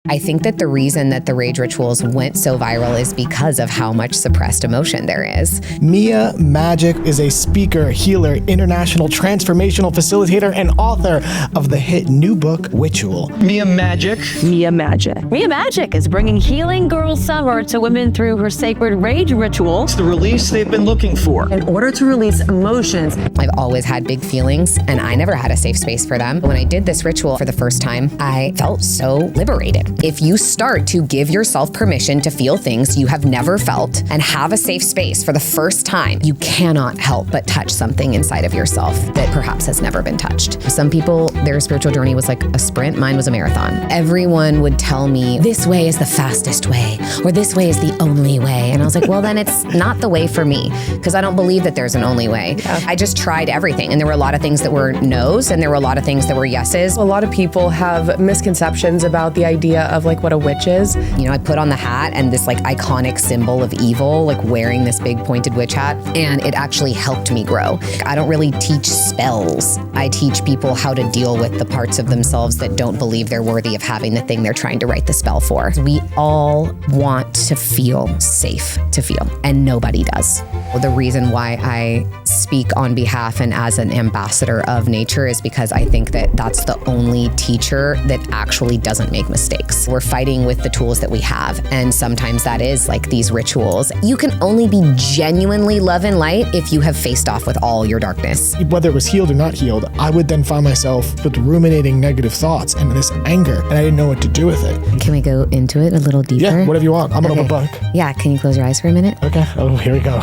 I think that the reason that the rage rituals went so viral is because of how much suppressed emotion there is. Mia Magik is a speaker, healer, international transformational facilitator, and author of the hit new book, Witchual. Mia Magik. Mia Magik. Mia Magik is bringing healing girl summer to women through her sacred rage ritual. It's the release they've been looking for. In order to release emotions. I've always had big feelings, and I never had a safe space for them. When I did this ritual for the first time, I felt so liberated. If you start to give yourself permission to feel things you have never felt and have a safe space for the first time, you cannot help but touch something inside of yourself that perhaps has never been touched. Some people, their spiritual journey was like a sprint. Mine was a marathon. Everyone would tell me, this way is the fastest way, or this way is the only way. And I was like, well, then it's not the way for me, because I don't believe that there's an only way. Yeah. I just tried everything. And there were a lot of things that were no's, and there were a lot of things that were yeses. A lot of people have misconceptions about the idea of like what a witch is. You know, I put on the hat and this like iconic symbol of evil, like wearing this big pointed witch hat, and it actually helped me grow. I don't really teach spells. I teach people how to deal with the parts of themselves that don't believe they're worthy of having the thing they're trying to write the spell for. We all want to feel safe to feel, and nobody does. The reason why I speak on behalf and as an ambassador of nature is because I think that that's the only teacher that actually doesn't make mistakes. We're fighting with the tools that we have, and sometimes that is like these rituals. You can only be genuinely love and light if you have faced off with all your darkness. Whether it was healed or not healed, I would then find myself with ruminating negative thoughts and this anger, and I didn't know what to do with it. Can we go into it a little deeper? Yeah, whatever you want. I'm an open book. Yeah, can you close your eyes for a minute? Okay. Oh, here we go.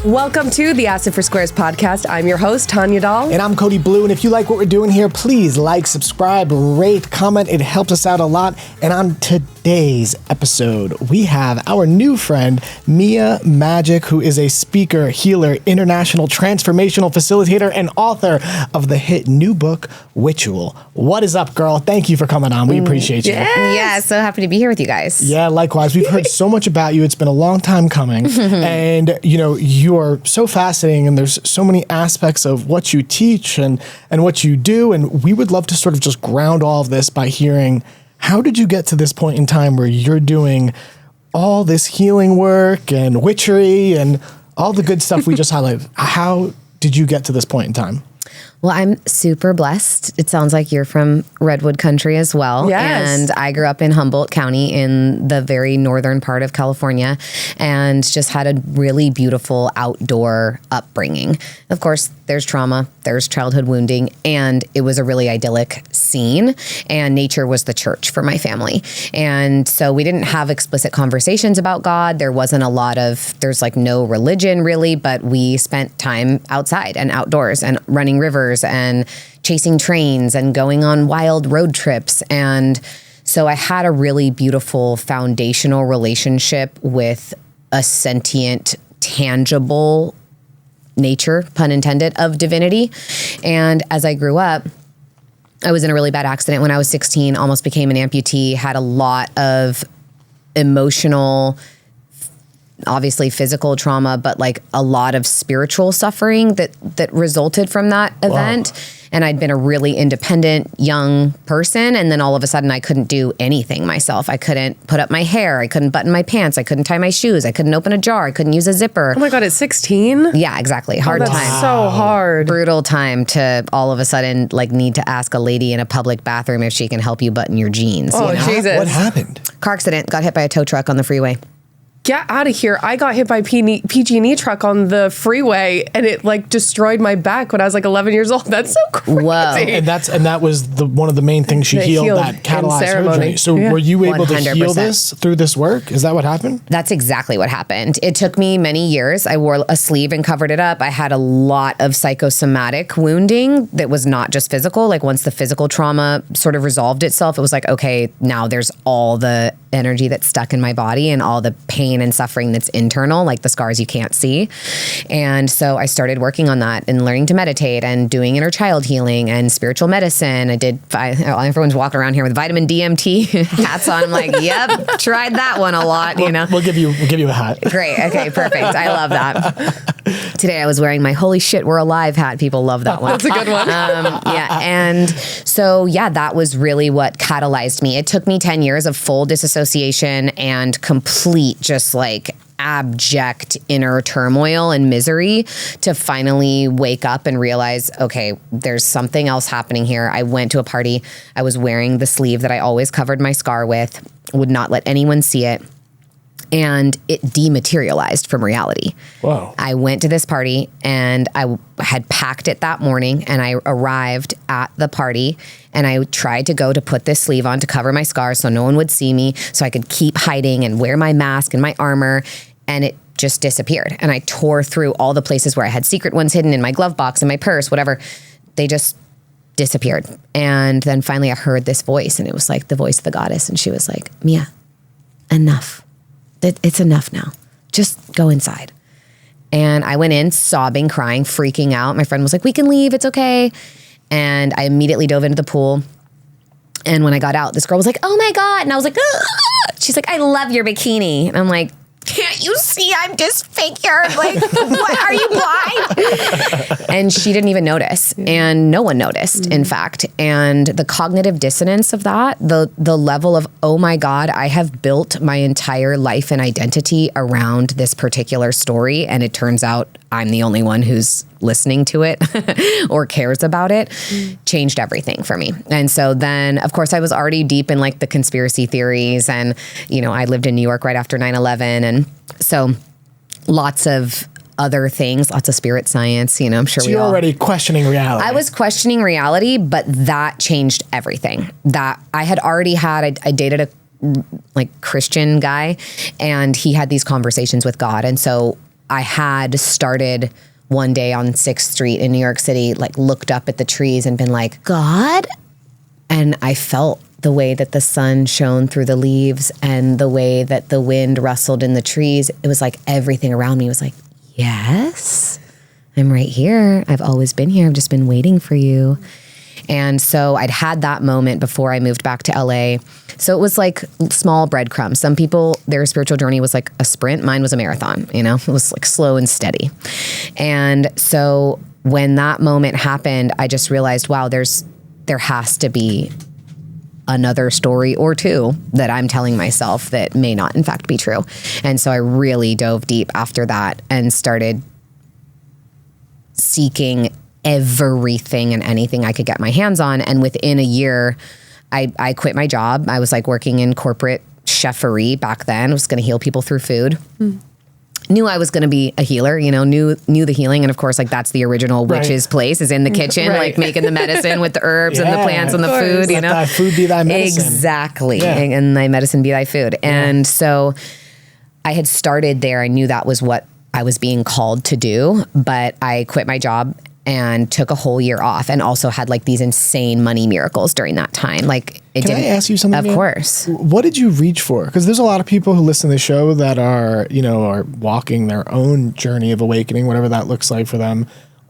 Welcome to the Acid for Squares podcast. I'm your host, Tanya Dahl. And I'm Cody Blue. And if you like what we're doing here, please like, subscribe, rate, comment. It helps us out a lot. And on today's episode, we have our new friend, Mia Magik, who is a speaker, healer, international transformational facilitator, and author of the hit new book, Witchual. What is up, girl? Thank you for coming on. We appreciate you. Yeah, so happy to be here with you guys. Yeah, likewise. We've heard so much about you. It's been a long time coming. And, you know, you are so fascinating, and there's so many aspects of what you teach and what you do. And we would love to sort of just ground all of this by hearing, how did you get to this point in time where you're doing all this healing work and witchery and all the good stuff we just highlighted? How did you get to this point in time? Well, I'm super blessed. It sounds like you're from Redwood Country as well. Yes. And I grew up in Humboldt County in the very northern part of California, and just had a really beautiful outdoor upbringing. Of course, there's trauma, there's childhood wounding, and it was a really idyllic scene, and nature was the church for my family. And so we didn't have explicit conversations about God. There wasn't a lot of, there's like no religion really, but we spent time outside and outdoors and running rivers and chasing trains and going on wild road trips. And so I had a really beautiful foundational relationship with a sentient, tangible nature, pun intended, of divinity. And as I grew up, I was in a really bad accident when I was 16, almost became an amputee, had a lot of emotional, obviously physical trauma, but like a lot of spiritual suffering that resulted from that event. Wow. And I'd been a really independent young person. And then all of a sudden I couldn't do anything myself. I couldn't put up my hair. I couldn't button my pants. I couldn't tie my shoes. I couldn't open a jar. I couldn't use a zipper. Oh my God, at 16? Yeah, exactly. Hard that's time. So hard. Brutal time to all of a sudden like need to ask a lady in a public bathroom if she can help you button your jeans. Oh, you know? Jesus. What happened? Car accident, got hit by a tow truck on the freeway. Get out of here. I got hit by a PG&E truck on the freeway, and it like destroyed my back when I was like 11 years old. That's so crazy. Whoa. And that was one of the main things she healed that catalyzed her journey. So were you able 100%. To heal this through this work? Is that what happened? That's exactly what happened. It took me many years. I wore a sleeve and covered it up. I had a lot of psychosomatic wounding that was not just physical. Like once the physical trauma sort of resolved itself, it was like, okay, now there's all the energy that's stuck in my body and all the pain and suffering that's internal, like the scars you can't see. And so I started working on that and learning to meditate and doing inner child healing and spiritual medicine. Everyone's walking around here with vitamin DMT hats on. I'm like, yep, tried that one a lot, you know. We'll give you a hat. Great. Okay, perfect. I love that. Today I was wearing my holy shit, we're alive hat. People love that one. That's a good one. Yeah. And so, yeah, that was really what catalyzed me. It took me 10 years of full disassociation and complete just like abject inner turmoil and misery to finally wake up and realize, okay, there's something else happening here. I went to a party. I was wearing the sleeve that I always covered my scar with, would not let anyone see it. And it dematerialized from reality. Whoa. I went to this party and I had packed it that morning, and I arrived at the party and I tried to go to put this sleeve on to cover my scars so no one would see me, so I could keep hiding and wear my mask and my armor, and it just disappeared. And I tore through all the places where I had secret ones hidden in my glove box, in my purse, whatever. They just disappeared. And then finally I heard this voice, and it was like the voice of the goddess. And she was like, Mia, enough. It's enough now. Just go inside. And I went in sobbing, crying, freaking out. My friend was like, we can leave. It's okay. And I immediately dove into the pool. And when I got out, this girl was like, oh my God. And I was like, ah! She's like, I love your bikini. And I'm like, can't you see I'm disfigured? Like, what, are you blind? And she didn't even notice. And no one noticed, in fact. And the cognitive dissonance of that, the level of, oh my God, I have built my entire life and identity around this particular story. And it turns out I'm the only one who's listening to it or cares about it, changed everything for me. And so then, of course, I was already deep in like the conspiracy theories, and, you know, I lived in New York right after 9/11. And so lots of other things, lots of spirit science, you know, I'm sure So you're already questioning reality. I was questioning reality, but that changed everything. That I had already had, I dated a like Christian guy, and he had these conversations with God. And so I had started one day on 6th Street in New York City, like looked up at the trees and been like, God? And I felt the way that the sun shone through the leaves and the way that the wind rustled in the trees. It was like everything around me was like, yes, I'm right here. I've always been here. I've just been waiting for you. And so I'd had that moment before I moved back to LA. So it was like small breadcrumbs. Some people, their spiritual journey was like a sprint. Mine was a marathon, you know, it was like slow and steady. And so when that moment happened, I just realized, wow, there has to be another story or two that I'm telling myself that may not in fact be true. And so I really dove deep after that and started seeking everything and anything I could get my hands on. And within a year, I quit my job. I was like working in corporate chefery back then. I was going to heal people through food. Knew I was going to be a healer, you know, knew the healing. And of course, like that's the original witch's place, is in the kitchen, like making the medicine with the herbs and the plants and the food, you know. Let thy food be thy medicine. Exactly. Yeah. And thy medicine be thy food. Yeah. And so I had started there. I knew that was what I was being called to do, but I quit my job and took a whole year off, and also had like these insane money miracles during that time. Like, it Can I ask you something? Of course. What did you reach for? Because there's a lot of people who listen to the show that are, you know, are walking their own journey of awakening, whatever that looks like for them.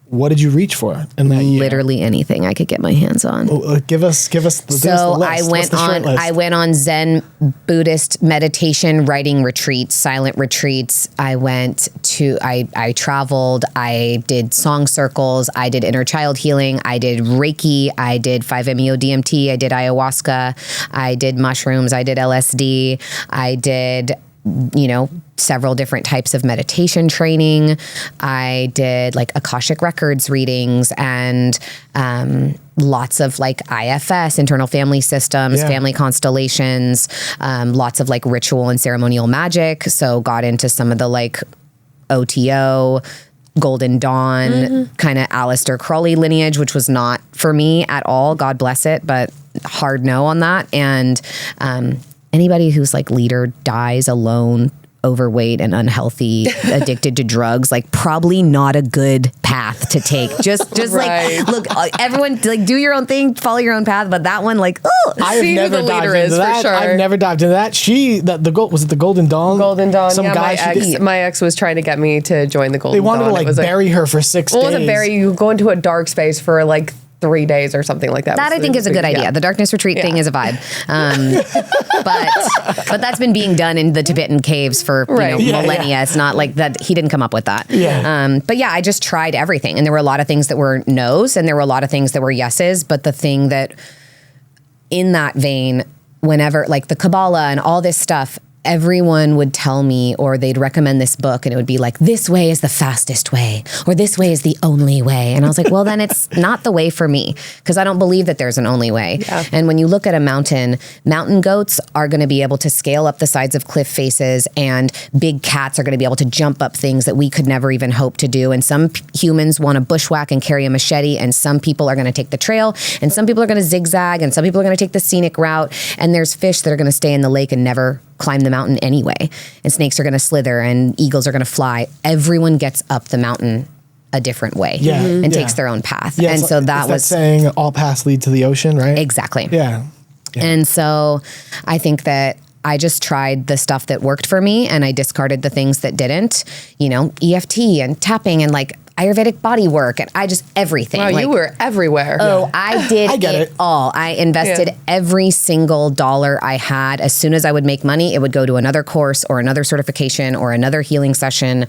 What did you reach for in that year? Literally anything I could get my hands on. Give us the list. So I went on Zen Buddhist meditation, writing retreats, silent retreats. I traveled, I did song circles, I did inner child healing, I did Reiki, I did 5-MeO DMT, I did ayahuasca, I did mushrooms, I did LSD, I did, you know, several different types of meditation training. I did like Akashic Records readings and lots of like IFS, internal family systems, family constellations, lots of like ritual and ceremonial magic. So got into some of the like OTO, Golden Dawn, kind of Aleister Crowley lineage, which was not for me at all. God bless it, but hard no on that. And anybody whose like leader dies alone overweight and unhealthy, addicted to drugs, like probably not a good path to take. Just Right. like, look, everyone like do your own thing, follow your own path. But that one, like, I have See who never the dived leader into is, for that. sure. I've never dived into that. Was it the Golden Dawn? Golden Dawn. Some Yeah, guy. my ex was trying to get me to join the Golden They wanted Dawn. to like bury her for 6 days. Well, it wasn't bury. You go into a dark space for like 3 days or something like that. that I think is a good idea. Yeah. The darkness retreat thing is a vibe. But that's been being done in the Tibetan caves for Right. millennia. It's not like that. He didn't come up with that. Yeah. But yeah, I just tried everything, and there were a lot of things that were no's, and there were a lot of things that were yeses. But the thing that, in that vein, whenever like the Kabbalah and all this stuff, everyone would tell me, or they'd recommend this book, and it would be like, this way is the fastest way, or this way is the only way. And I was like, well, then it's not the way for me, because I don't believe that there's an only way. Yeah. And when you look at a mountain goats are going to be able to scale up the sides of cliff faces, and big cats are going to be able to jump up things that we could never even hope to do. And some humans want to bushwhack and carry a machete, and some people are going to take the trail, and some people are going to zigzag, and some people are going to take the scenic route. And there's fish that are going to stay in the lake and never climb the mountain anyway. And snakes are going to slither, and eagles are going to fly. Everyone gets up the mountain a different way and takes their own path. Yeah, and it's so like- that it's was saying all paths lead to the ocean, right? exactly. Yeah. And so I think that I just tried the stuff that worked for me, and I discarded the things that didn't, EFT and tapping and like Ayurvedic body work, and I just everything. Wow, like, you were everywhere. Oh, I did I get it. all. I invested every single dollar I had. As soon as I would make money, it would go to another course or another certification or another healing session,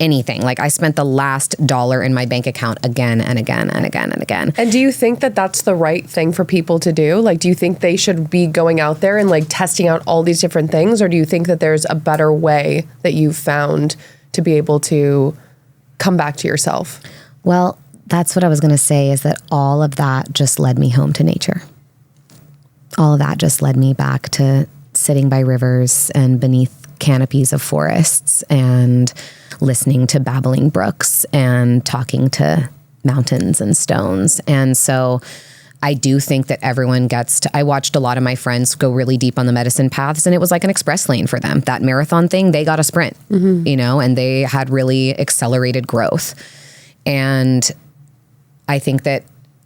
anything. Like I spent the last dollar in my bank account again and again and again and again. And do you think that that's the right thing for people to do? Like, do you think they should be going out there and like testing out all these different things? Or do you think that there's a better way that you've found to be able to come back to yourself? Well, that's what I was going to say, is that all of that just led me home to nature. All of that just led me back to sitting by rivers and beneath canopies of forests and listening to babbling brooks and talking to mountains and stones. And so I do think that everyone gets to, I watched a lot of my friends go really deep on the medicine paths, and it was like an express lane for them. That marathon thing, they got a sprint, and they had really accelerated growth. And I think that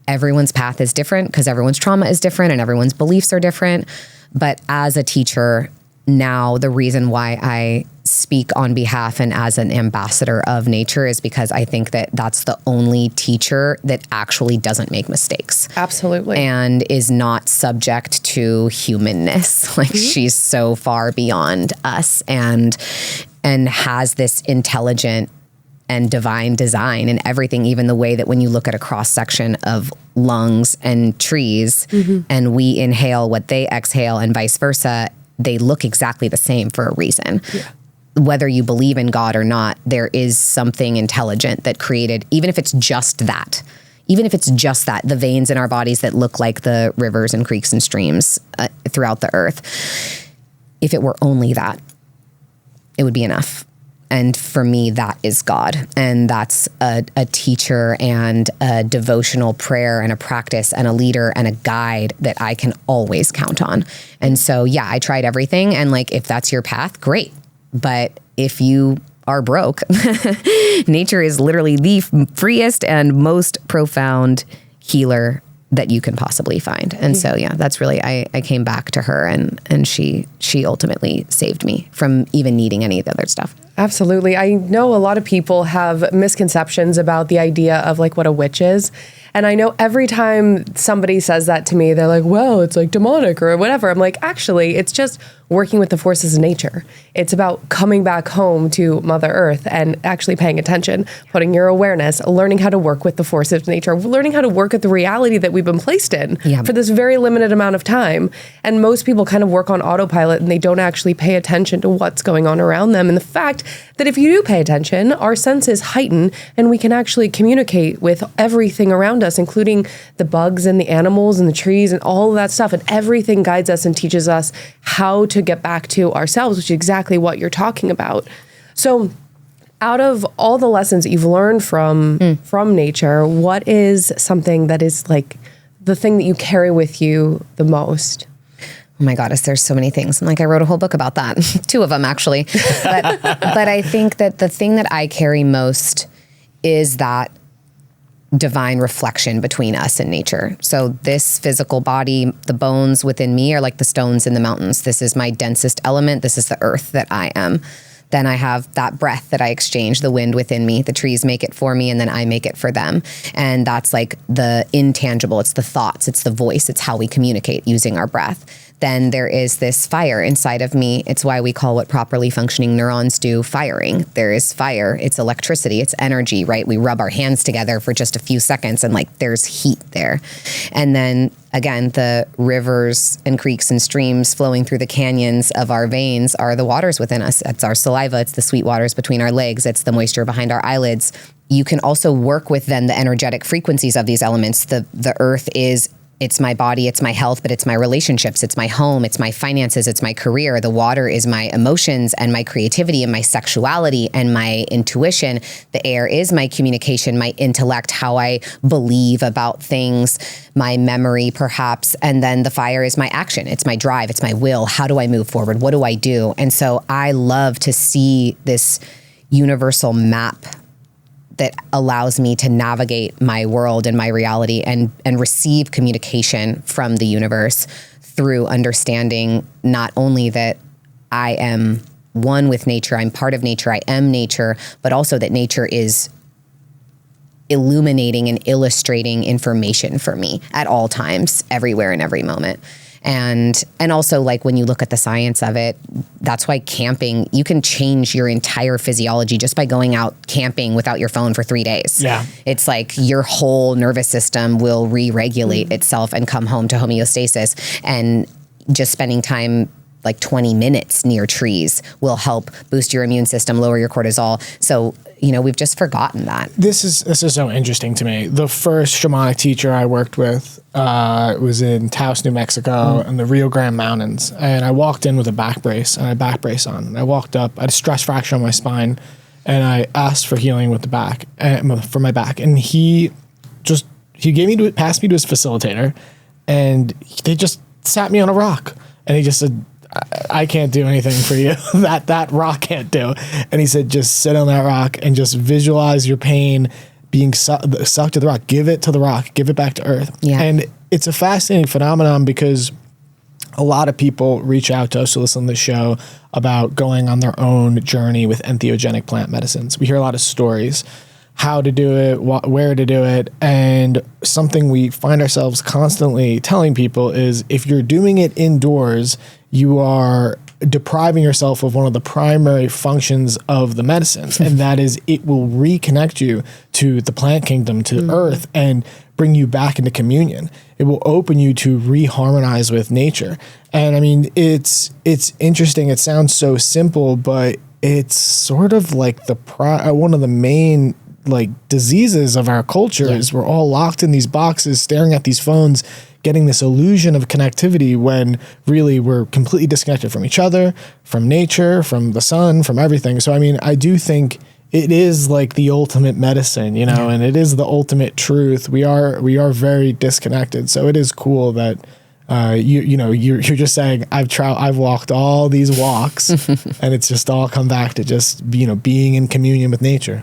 everyone's path is different because everyone's trauma is different and everyone's beliefs are different. But as a teacher now, the reason why I speak on behalf and as an ambassador of nature is because I think that that's the only teacher that actually doesn't make mistakes. Absolutely. And is not subject to humanness. Like she's so far beyond us and has this intelligent and divine design in everything, even the way that when you look at a cross section of lungs and trees and we inhale what they exhale and vice versa, they look exactly the same for a reason. Yeah. Whether you believe in God or not, there is something intelligent that created, even if it's just that, the veins in our bodies that look like the rivers and creeks and streams throughout the earth. If it were only that, it would be enough. And for me, that is God. And that's a teacher and a devotional prayer and a practice and a leader and a guide that I can always count on. And so, yeah, I tried everything. And like, if that's your path, great. But if you are broke, nature is literally the freest and most profound healer that you can possibly find. And so, yeah, that's really, I came back to her and she ultimately saved me from even needing any of the other stuff. Absolutely. I know a lot of people have misconceptions about the idea of like what a witch is. And I know every time somebody says that to me, they're like, well, it's like demonic or whatever. I'm like, actually, it's just working with the forces of nature. It's about coming back home to Mother Earth and actually paying attention, putting your awareness, learning how to work with the forces of nature, learning how to work with the reality that we've been placed in for this very limited amount of time. And most people kind of work on autopilot and they don't actually pay attention to what's going on around them. And the fact that if you do pay attention, our senses heighten and we can actually communicate with everything around us, including the bugs and the animals and the trees and all of that stuff. And everything guides us and teaches us how to get back to ourselves, which is exactly what you're talking about. So out of all the lessons that you've learned from nature, what is something that is like the thing that you carry with you the most? Oh my goddess, there's so many things. I'm like, I wrote a whole book about that. 2 of them, actually. But I think that the thing that I carry most is that divine reflection between us and nature. So this physical body, the bones within me are like the stones in the mountains. This is my densest element. This is the earth that I am. Then I have that breath that I exchange, the wind within me. The trees make it for me, and then I make it for them. And that's like the intangible. It's the thoughts. It's the voice. It's how we communicate using our breath. Then there is this fire inside of me. It's why we call what properly functioning neurons do firing. There is fire. It's electricity. It's energy, right? We rub our hands together for just a few seconds and like there's heat there. And then again, the rivers and creeks and streams flowing through the canyons of our veins are the waters within us. It's our saliva. It's the sweet waters between our legs. It's the moisture behind our eyelids. You can also work with then the energetic frequencies of these elements. The earth is, it's my body, it's my health, but it's my relationships, it's my home, it's my finances, it's my career. The water is my emotions and my creativity and my sexuality and my intuition. The air is my communication, my intellect, how I believe about things, my memory perhaps. And then the fire is my action. It's my drive. It's my will. How do I move forward? What do I do? And so I love to see this universal map that allows me to navigate my world and my reality and receive communication from the universe through understanding not only that I am one with nature, I'm part of nature, I am nature, but also that nature is illuminating and illustrating information for me at all times, everywhere and every moment. And also like when you look at the science of it, that's why camping, you can change your entire physiology just by going out camping without your phone for 3 days. Yeah. It's like your whole nervous system will re-regulate itself and come home to homeostasis. And just spending time like 20 minutes near trees will help boost your immune system, lower your cortisol. So, you know, we've just forgotten that. This is so interesting to me. The first shamanic teacher I worked with was in Taos, New Mexico, in the Rio Grande Mountains. And I walked in with a back brace and a back brace on. And I walked up, I had a stress fracture on my spine, and I asked for healing with the back, for my back. And he passed me to his facilitator, and they just sat me on a rock. And he just said, I can't do anything for you that rock can't do. And he said, just sit on that rock and just visualize your pain being sucked to the rock. Give it to the rock. Give it back to earth. Yeah. And it's a fascinating phenomenon because a lot of people reach out to us to listen to the show about going on their own journey with entheogenic plant medicines. We hear a lot of stories, how to do it, where to do it. And something we find ourselves constantly telling people is if you're doing it indoors, you are depriving yourself of one of the primary functions of the medicines. And that is it will reconnect you to the plant kingdom, to earth, and bring you back into communion. It will open you to reharmonize with nature. And I mean, it's interesting. It sounds so simple, but it's sort of like one of the main like diseases of our culture is we're all locked in these boxes, staring at these phones, getting this illusion of connectivity when really we're completely disconnected from each other, from nature, from the sun, from everything. So, I mean, I do think it is like the ultimate medicine, you know, and it is the ultimate truth. We are very disconnected. So it is cool that you're just saying I've walked all these walks and it's just all come back to just, you know, being in communion with nature.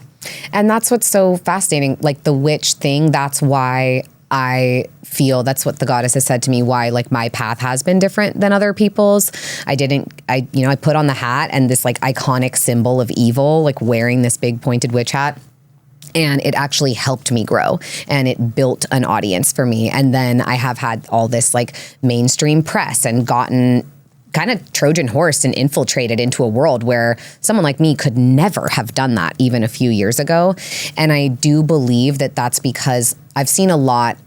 And that's what's so fascinating, like the witch thing. That's why I feel that's what the goddess has said to me, why like my path has been different than other people's. I put on the hat and this like iconic symbol of evil, like wearing this big pointed witch hat. And it actually helped me grow and it built an audience for me. And then I have had all this like mainstream press and gotten kind of Trojan horse and infiltrated into a world where someone like me could never have done that even a few years ago. And I do believe that that's because I've seen a lot,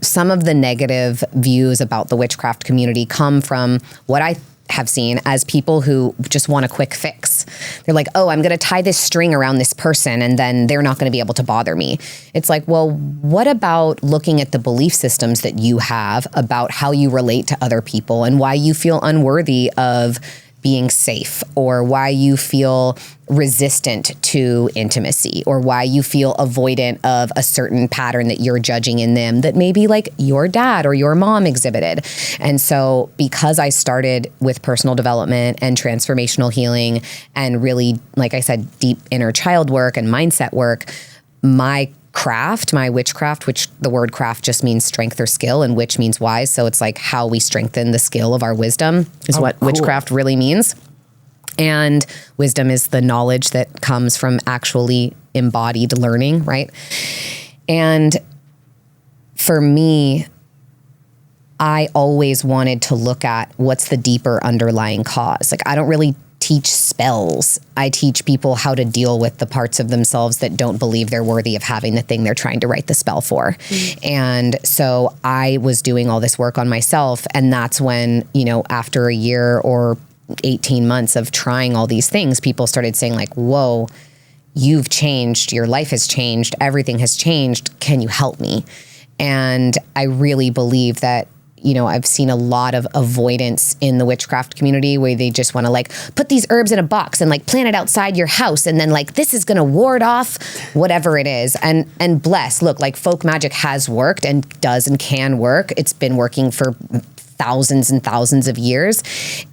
some of the negative views about the witchcraft community come from what I have seen as people who just want a quick fix. They're like, oh, I'm going to tie this string around this person and then they're not going to be able to bother me. It's like, well, what about looking at the belief systems that you have about how you relate to other people and why you feel unworthy of being safe, or why you feel resistant to intimacy, or why you feel avoidant of a certain pattern that you're judging in them that maybe like your dad or your mom exhibited. And so because I started with personal development and transformational healing and really, like I said, deep inner child work and mindset work, my craft, my witchcraft, which the word craft just means strength or skill, and witch means wise. So it's like how we strengthen the skill of our wisdom is what witchcraft really means. And wisdom is the knowledge that comes from actually embodied learning, right? And for me, I always wanted to look at what's the deeper underlying cause. Like, I don't really teach spells. I teach people how to deal with the parts of themselves that don't believe they're worthy of having the thing they're trying to write the spell for. And so I was doing all this work on myself. And that's when, you know, after a year or 18 months of trying all these things, people started saying like, whoa, you've changed, your life has changed, everything has changed. Can you help me? And I really believe that, you know, I've seen a lot of avoidance in the witchcraft community where they just want to like put these herbs in a box and like plant it outside your house. And then like, this is going to ward off whatever it is. And bless, look, like folk magic has worked and does and can work. It's been working for thousands and thousands of years.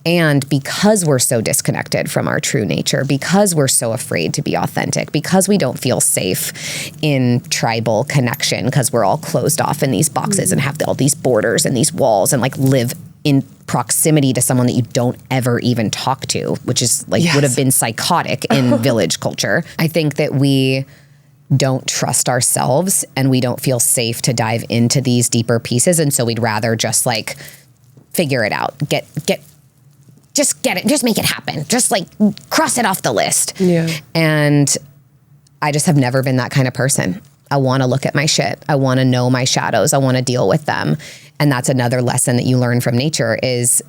And because we're so disconnected from our true nature, because we're so afraid to be authentic, because we don't feel safe in tribal connection, because we're all closed off in these boxes and have all these borders and these walls and like live in proximity to someone that you don't ever even talk to, which is like would have been psychotic in village culture. I think that we don't trust ourselves and we don't feel safe to dive into these deeper pieces. And so we'd rather just like figure it out, just get it, just make it happen. Just like cross it off the list. Yeah. And I just have never been that kind of person. I want to look at my shit. I want to know my shadows. I want to deal with them. And that's another lesson that you learn from nature is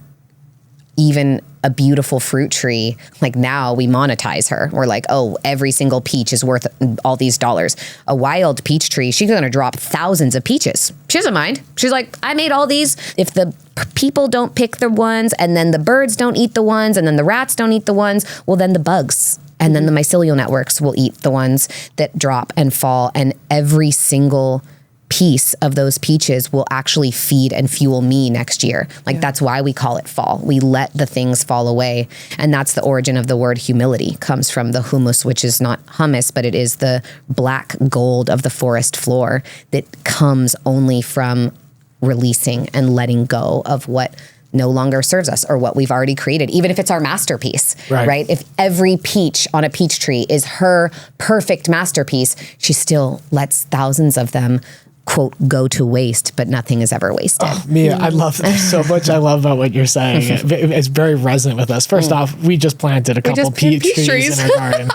even a beautiful fruit tree, like now we monetize her. We're like, oh, every single peach is worth all these dollars. A wild peach tree, she's going to drop thousands of peaches. She doesn't mind. She's like, I made all these. If the people don't pick the ones and then the birds don't eat the ones and then the rats don't eat the ones, well, then the bugs and then the mycelial networks will eat the ones that drop and fall. And every single piece of those peaches will actually feed and fuel me next year. Like that's why we call it fall. We let the things fall away. And that's the origin of the word humility. Comes from the humus, which is not hummus, but it is the black gold of the forest floor that comes only from releasing and letting go of what no longer serves us or what we've already created, even if it's our masterpiece, right? If every peach on a peach tree is her perfect masterpiece, she still lets thousands of them quote, go to waste, but nothing is ever wasted. Oh, Mia, I love so much. I love about what you're saying. It's very resonant with us. First off, we just planted a couple peach trees in our garden.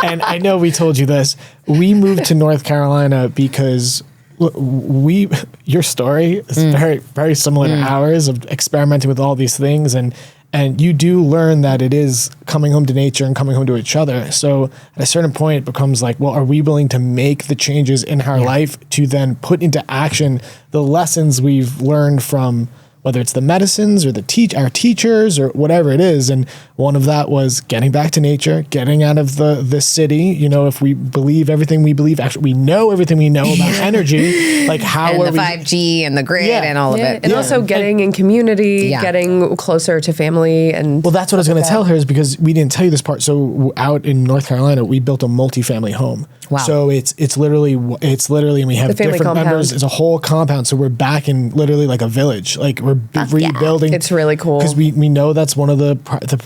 And I know we told you this. We moved to North Carolina because your story is very, very similar to ours of experimenting with all these things. And you do learn that it is coming home to nature and coming home to each other. So at a certain point, it becomes like, well, are we willing to make the changes in our life to then put into action the lessons we've learned from, whether it's the medicines or our teachers or whatever it is. And one of that was getting back to nature, getting out of the city. You know, if we believe everything we believe, actually we know everything we know about energy, like how and are the 5G and the grid and all of it. And also getting in community, getting closer to family. And well, that's what I was going to tell her is because we didn't tell you this part. So out in North Carolina, we built a multifamily home. Wow. So it's literally, and we have different members. It's a whole compound. So we're back in literally like a village. Like we're rebuilding. It's really cool. Because we know that's one of the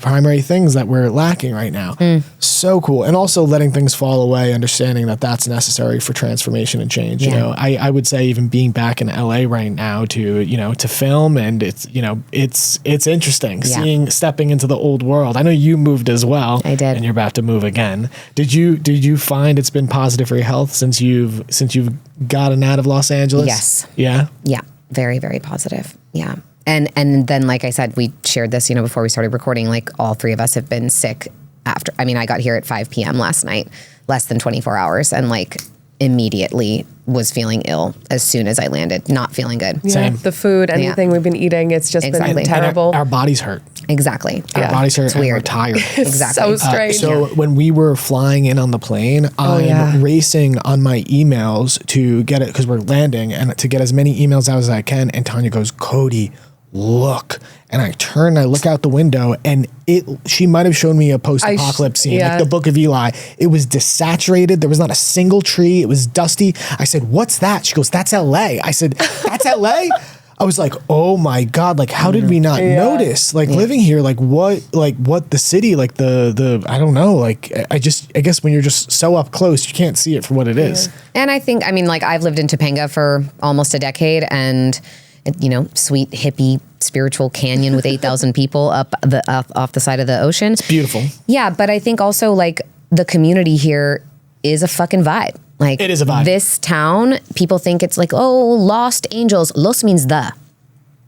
primary things that we're lacking right now. So cool. And also letting things fall away, understanding that that's necessary for transformation and change. You know, I would say even being back in LA right now to film, and it's interesting stepping into the old world. I know you moved as well. I did. And you're about to move again. Did you find it's been positive for your health since you've gotten out of Los Angeles? Yes. Yeah. Yeah. Very, very positive. Yeah. And then, like I said, we shared this, before we started recording, like all three of us have been sick after. I mean, I got here at 5 p.m. last night, less than 24 hours, and like immediately was feeling ill as soon as I landed, not feeling good. Same. The food, anything we've been eating, it's just been terrible. Our bodies hurt. Exactly. Our bodies are It's weird. tired. Exactly. So strange. So when we were flying in on the plane, I'm racing on my emails to get it because we're landing and to get as many emails out as I can. And Tanya goes, Cody, look. And I turn, I look out the window, and she might have shown me a post-apocalypse scene, like the Book of Eli. It was desaturated. There was not a single tree. It was dusty. I said, what's that? She goes, that's LA. I said, that's LA? I was like, oh my God, like, how did we not notice? Like, living here, like, what the city, like, the I don't know, like, I guess when you're just so up close, you can't see it for what it is. And I think, I mean, like, I've lived in Topanga for almost a decade, and, you know, sweet, hippie, spiritual canyon with 8,000 people up off the side of the ocean. It's beautiful. Yeah, but I think also, like, the community here is a fucking vibe. Like, it is a vibe. This town, people think it's like, oh, Lost Angels. Los means the.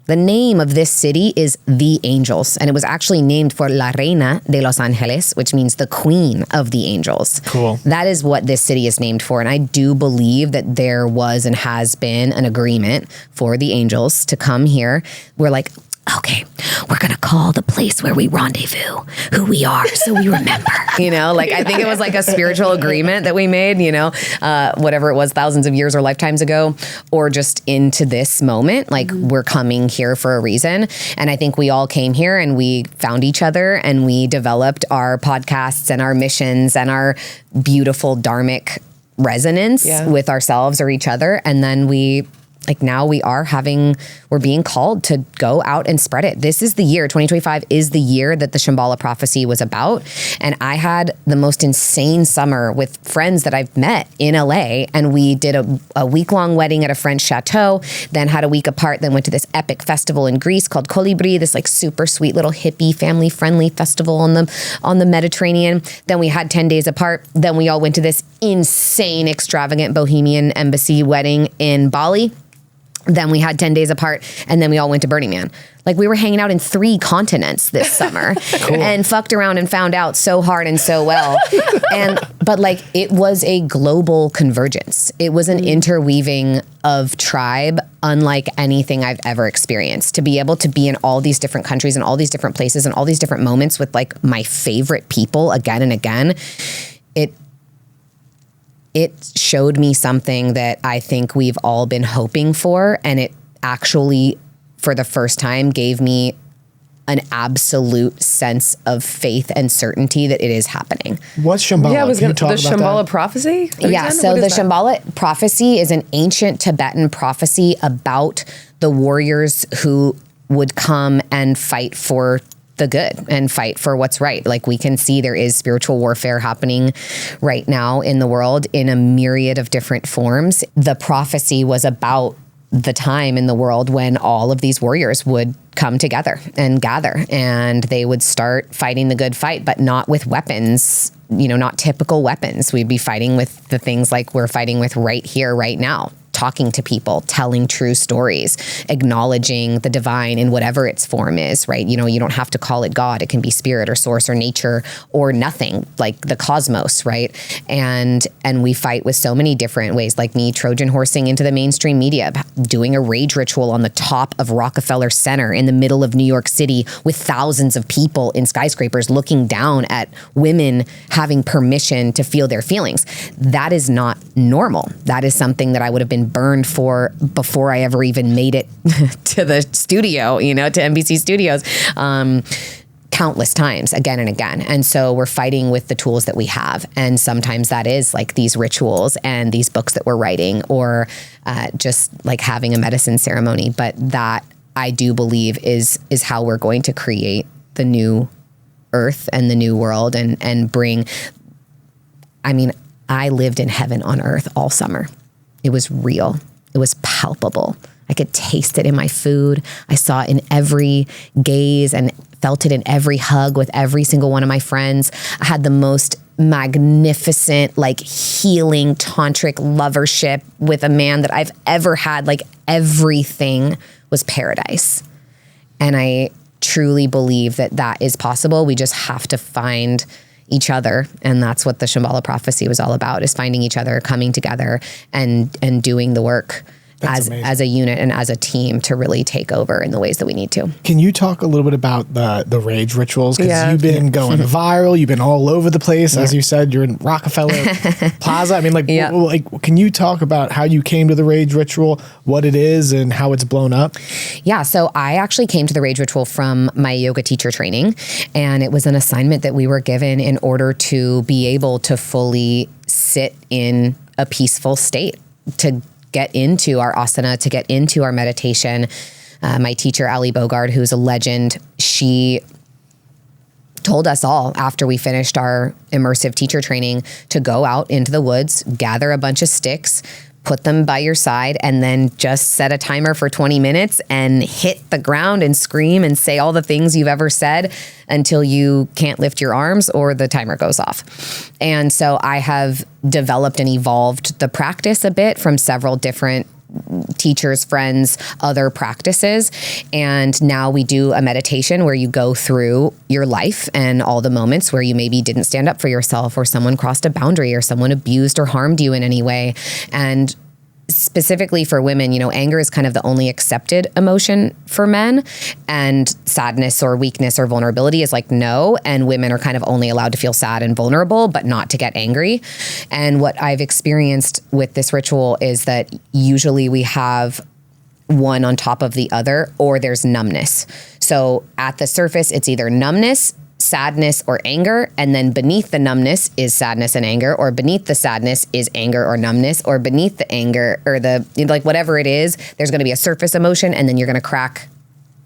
The name of this city is The Angels, and it was actually named for La Reina de los Ángeles, which means the Queen of the Angels. Cool. That is what this city is named for, and I do believe that there was and has been an agreement for the angels to come here. We're like, okay, we're going to call the place where we rendezvous who we are so we remember. You know, like, I think it was like a spiritual agreement that we made, you know, whatever it was, thousands of years or lifetimes ago, or just into this moment. Like, we're coming here for a reason. And I think we all came here and we found each other and we developed our podcasts and our missions and our beautiful dharmic resonance with ourselves or each other. And then now we're being called to go out and spread it. This is the year, 2025 is the year that the Shambhala prophecy was about. And I had the most insane summer with friends that I've met in LA. And we did a week-long wedding at a French chateau, then had a week apart, then went to this epic festival in Greece called Colibri, this like super sweet little hippie, family-friendly festival on the Mediterranean. Then we had 10 days apart. Then we all went to this insane, extravagant bohemian embassy wedding in Bali. Then we had 10 days apart, and then we all went to Burning Man. Like, we were hanging out in 3 continents this summer and fucked around and found out so hard and so well. But like, it was a global convergence. It was an interweaving of tribe unlike anything I've ever experienced. To be able to be in all these different countries and all these different places and all these different moments with like my favorite people again and again, it showed me something that I think we've all been hoping for. And it actually, for the first time, gave me an absolute sense of faith and certainty that it is happening. What's Shambhala? Yeah, Can you talk the about Shambhala that? prophecy? Yeah, so the Shambhala prophecy is an ancient Tibetan prophecy about the warriors who would come and fight for the good and fight for what's right. Like, we can see there is spiritual warfare happening right now in the world in a myriad of different forms. The prophecy was about the time in the world when all of these warriors would come together and gather, and they would start fighting the good fight, but not with weapons, you know, not typical weapons. We'd be fighting with the things like we're fighting with right here, right now. Talking to people, telling true stories, acknowledging the divine in whatever its form is, right? You know, you don't have to call it God. It can be spirit or source or nature or nothing, like the cosmos, right? And we fight with so many different ways, like me Trojan horsing into the mainstream media, doing a rage ritual on the top of Rockefeller Center in the middle of New York City with thousands of people in skyscrapers looking down at women having permission to feel their feelings. That is not normal. That is something that I would have been burned for before I ever even made it to the studio, you know, to NBC Studios, countless times, again and again. And so we're fighting with the tools that we have. And sometimes that is like these rituals and these books that we're writing, or just like having a medicine ceremony. But that, I do believe, is how we're going to create the new earth and the new world and bring, I mean, I lived in heaven on earth all summer. It was real. It was palpable. I could taste it in my food. I saw it in every gaze and felt it in every hug with every single one of my friends. I had the most magnificent, like, healing tantric lovership with a man that I've ever had. Like, everything was paradise. And I truly believe that that is possible. We just have to find each other. And that's what the Shambhala prophecy was all about, is finding each other, coming together and doing the work. as a unit and as a team to really take over in the ways that we need to. Can you talk a little bit about the rage rituals? Because Yeah. you've been going viral. You've been all over the place. As you said, you're in Rockefeller Plaza. I mean, can you talk about how you came to the rage ritual, what it is, and how it's blown up? Yeah, so I actually came to the rage ritual from my yoga teacher training, and it was an assignment that we were given in order to be able to fully sit in a peaceful state, to get into our asana, to get into our meditation. My teacher, Ali Bogard, who's a legend, she told us all after we finished our immersive teacher training to go out into the woods, gather a bunch of sticks, put them by your side, and then just set a timer for 20 minutes and hit the ground and scream and say all the things you've ever said until you can't lift your arms or the timer goes off. And so I have developed and evolved the practice a bit from several different teachers, friends, other practices. And now we do a meditation where you go through your life and all the moments where you maybe didn't stand up for yourself, or someone crossed a boundary, or someone abused or harmed you in any way. And specifically for women, anger is kind of the only accepted emotion for men, and sadness or weakness or vulnerability is like no, and women are kind of only allowed to feel sad and vulnerable, but not to get angry. And what I've experienced with this ritual is that usually we have one on top of the other, or there's numbness. So at the surface, it's either numbness, sadness, or anger, and then beneath the numbness is sadness and anger, or beneath the sadness is anger or numbness, or beneath the anger or whatever it is, there's going to be a surface emotion, and then you're going to crack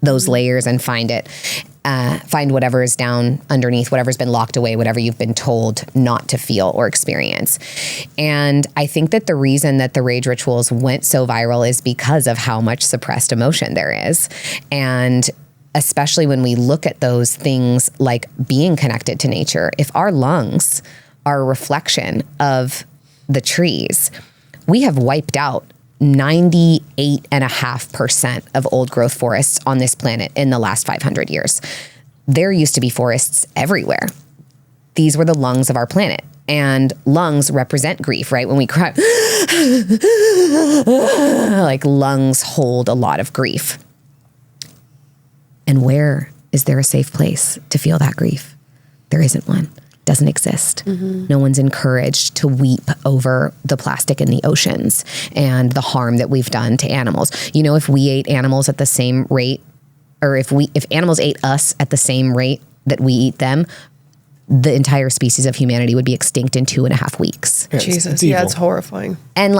those layers and find whatever is down underneath, whatever's been locked away, whatever you've been told not to feel or experience. And I think that the reason that the rage rituals went so viral is because of how much suppressed emotion there is. And especially when we look at those things like being connected to nature, if our lungs are a reflection of the trees, we have wiped out 98.5% of old growth forests on this planet in the last 500 years. There used to be forests everywhere. These were the lungs of our planet. And lungs represent grief, right? When we cry, like lungs hold a lot of grief. And where is there a safe place to feel that grief? There isn't one. Doesn't exist. Mm-hmm. No one's encouraged to weep over the plastic in the oceans and the harm that we've done to animals. If we ate animals at the same rate, or if animals ate us at the same rate that we eat them, the entire species of humanity would be extinct in 2.5 weeks. Yeah, Jesus. It's horrifying. And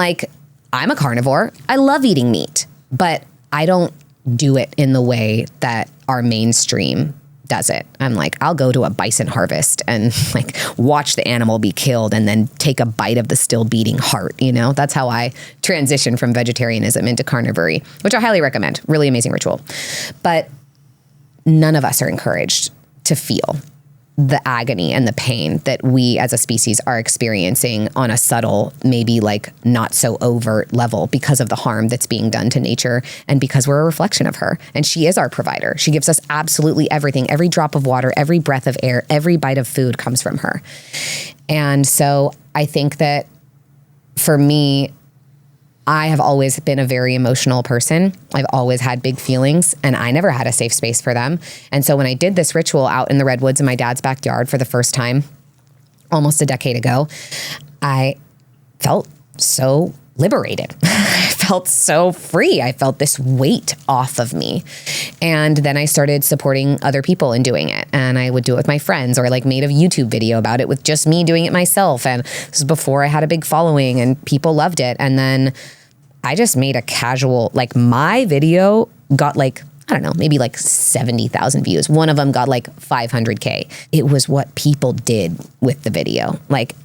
I'm a carnivore. I love eating meat, but I don't do it in the way that our mainstream does it. I'm I'll go to a bison harvest and watch the animal be killed and then take a bite of the still beating heart. That's how I transition from vegetarianism into carnivory, which I highly recommend. Really amazing ritual. But none of us are encouraged to feel the agony and the pain that we as a species are experiencing on a subtle, maybe not so overt level because of the harm that's being done to nature, and because we're a reflection of her. And she is our provider. She gives us absolutely everything. Every drop of water, every breath of air, every bite of food comes from her. And so I think that for me, I have always been a very emotional person. I've always had big feelings, and I never had a safe space for them. And so when I did this ritual out in the redwoods in my dad's backyard for the first time, almost a decade ago, I felt so liberated. I felt so free. I felt this weight off of me. And then I started supporting other people in doing it. And I would do it with my friends, or made a YouTube video about it with just me doing it myself. And this was before I had a big following and people loved it. And then I just made a casual, my video got I don't know, maybe 70,000 views. One of them got 500K. It was what people did with the video.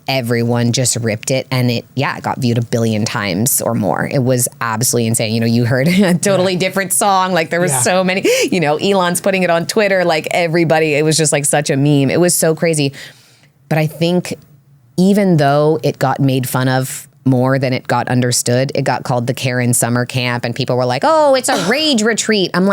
Everyone just ripped it, and it got viewed 1 billion times or more. It was absolutely insane. You heard a totally different song. There was so many, Elon's putting it on Twitter, everybody, it was just such a meme. It was so crazy. But I think even though it got made fun of more than it got understood, it got called the Karen summer camp, and people were oh, it's a rage retreat. I'm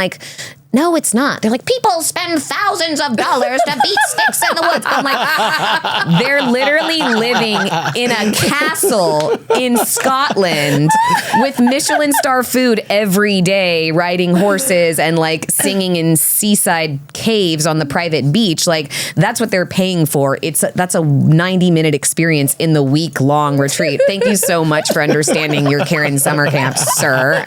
no, it's not. They're like, people spend thousands of dollars to beat sticks in the woods. I'm like, they're literally living in a castle in Scotland with Michelin star food every day, riding horses and like singing in seaside caves on the private beach. Like, that's what they're paying for. That's a 90-minute experience in the week-long retreat. Thank you so much for understanding your Karen summer camp, sir.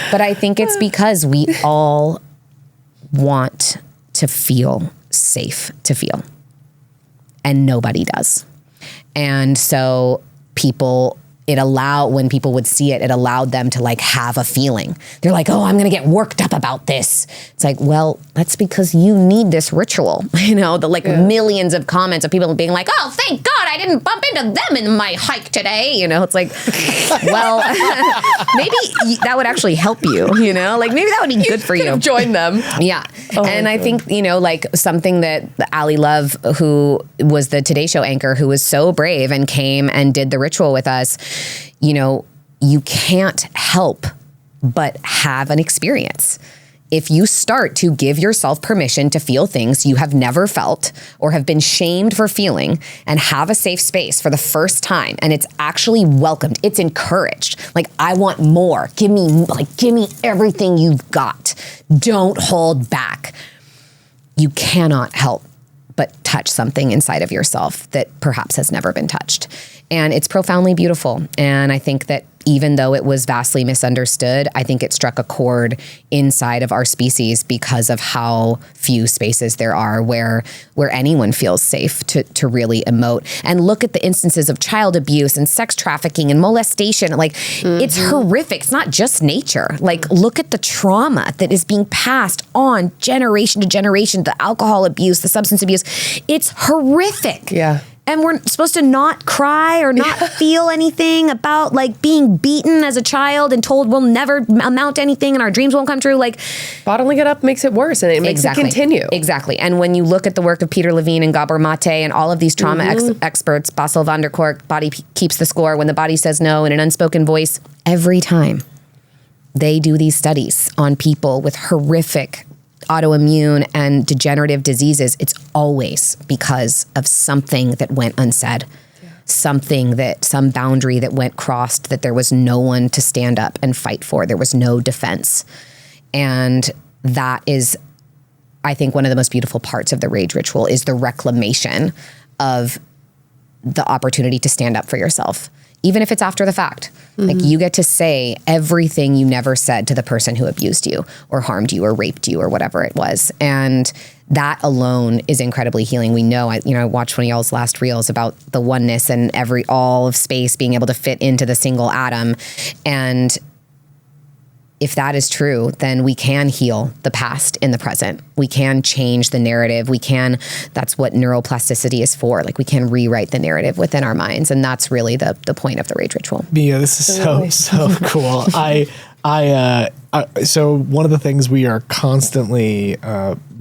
But I think it's because we all want to feel safe to feel, and nobody does. And so when people would see it, it allowed them to like have a feeling. They're like, oh, I'm going to get worked up about this. It's like, well, that's because you need this ritual. Millions of comments of people being like, oh, thank God I didn't bump into them in my hike today. It's like, well, maybe that would actually help you, maybe that would be good for you. Join them. Yeah. Oh, and I think, something that Ali Love, who was the Today Show anchor, who was so brave and came and did the ritual with us, you can't help but have an experience. If you start to give yourself permission to feel things you have never felt or have been shamed for feeling, and have a safe space for the first time, and it's actually welcomed, it's encouraged. Like, I want more. Give me everything you've got. Don't hold back. You cannot help but touch something inside of yourself that perhaps has never been touched. And it's profoundly beautiful. And I think that even though it was vastly misunderstood, I think it struck a chord inside of our species because of how few spaces there are where anyone feels safe to really emote. And look at the instances of child abuse and sex trafficking and molestation. Like, it's horrific. It's not just nature. Like, look at the trauma that is being passed on generation to generation, the alcohol abuse, the substance abuse. It's horrific. Yeah. And we're supposed to not cry or not feel anything about like being beaten as a child and told we'll never amount to anything and our dreams won't come true. Like, bottling it up makes it worse, and it makes it continue. Exactly. And when you look at the work of Peter Levine and Gabor Mate and all of these trauma experts, Bassel van der Kolk, Body Keeps the Score, when the body says no in an unspoken voice, every time they do these studies on people with horrific autoimmune and degenerative diseases, it's always because of something that went unsaid, some boundary that went crossed, that there was no one to stand up and fight for. There was no defense. And that is, I think, one of the most beautiful parts of the Rage Ritual is the reclamation of the opportunity to stand up for yourself, even if it's after the fact. Like, you get to say everything you never said to the person who abused you or harmed you or raped you or whatever it was. And that alone is incredibly healing. We know, I watched one of y'all's last reels about the oneness and all of space being able to fit into the single atom. And if that is true, then we can heal the past in the present. We can change the narrative. That's what neuroplasticity is for. Like, we can rewrite the narrative within our minds. And that's really the point of the Rage Ritual. Mia, this is so cool. So one of the things we are constantly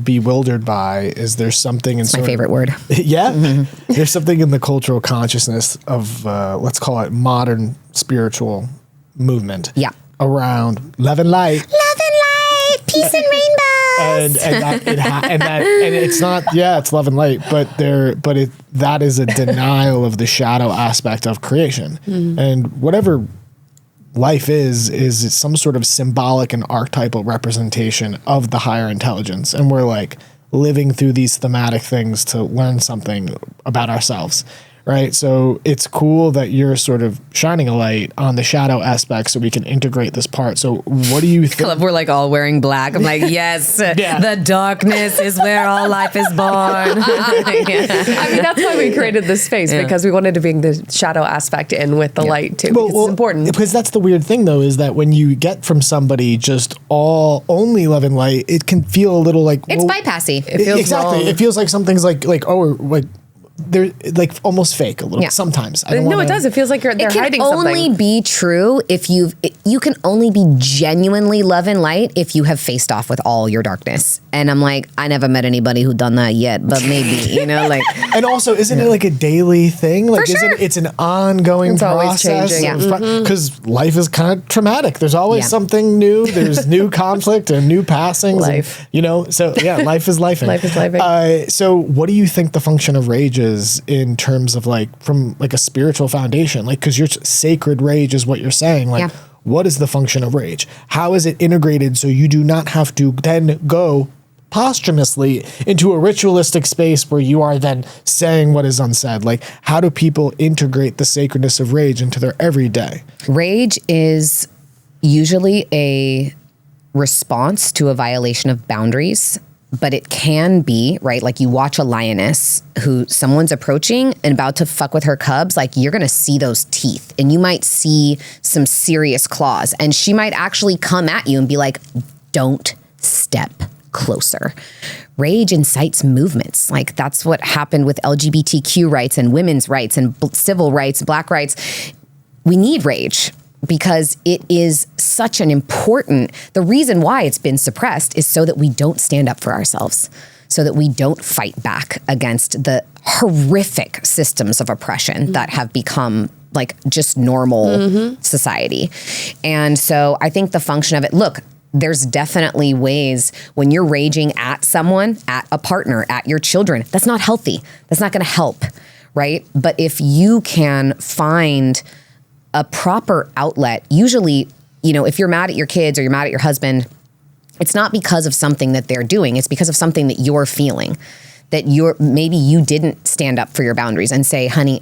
bewildered by is there's something in my favorite word. Yeah. There's something in the cultural consciousness of, let's call it modern spiritual movement. Yeah. Around love and light, peace and rainbows, and it's not, it's love and light, but that is a denial of the shadow aspect of creation, and whatever life is some sort of symbolic and archetypal representation of the higher intelligence, and we're like living through these thematic things to learn something about ourselves. Right. So it's cool that you're sort of shining a light on the shadow aspect so we can integrate this part. So what do you think? We're like all wearing black. I'm like, yes, the darkness is where all life is born. I mean, that's why we created this space, because we wanted to bring the shadow aspect in with the light too. Well, it's important. Because that's the weird thing, though, is that when you get from somebody just only love and light, it can feel a little like... It's bypassy. It feels exactly. wrong. It feels like something's like they're like almost fake a little bit sometimes. I don't No, wanna, it does. It feels like they're It can hiding only something. be true if you can only be genuinely love and light if you have faced off with all your darkness. And I'm like, I never met anybody who done that yet, but maybe, like. And also, isn't it like a daily thing? Like, For sure. it's an ongoing It's always process. changing. Because life is kind of traumatic. There's always Yeah. something new. There's new conflict and new passings. Life. And, so yeah, life is life. Life is lifing. So what do you think the function of rage is in terms of like from like a spiritual foundation? Like, because your sacred rage is what you're saying. Like, Yeah. what is the function of rage? How is it integrated so you do not have to then go posthumously into a ritualistic space where you are then saying what is unsaid? Like, how do people integrate the sacredness of rage into their everyday? Rage is usually a response to a violation of boundaries, but it can be, right? Like you watch a lioness who someone's approaching and about to fuck with her cubs, like you're going to see those teeth and you might see some serious claws and she might actually come at you and be like, don't step closer. Rage incites movements. Like that's what happened with LGBTQ rights and women's rights and civil rights, black rights. We need rage because it is such an important, the reason why it's been suppressed is so that we don't stand up for ourselves, so that we don't fight back against the horrific systems of oppression that have become like just normal society. And so I think the function of it, look, there's definitely ways when you're raging at someone, at a partner, at your children, that's not healthy. That's not going to help, right? But if you can find a proper outlet, usually, if you're mad at your kids or you're mad at your husband, it's not because of something that they're doing. It's because of something that you're feeling, that maybe you didn't stand up for your boundaries and say, honey,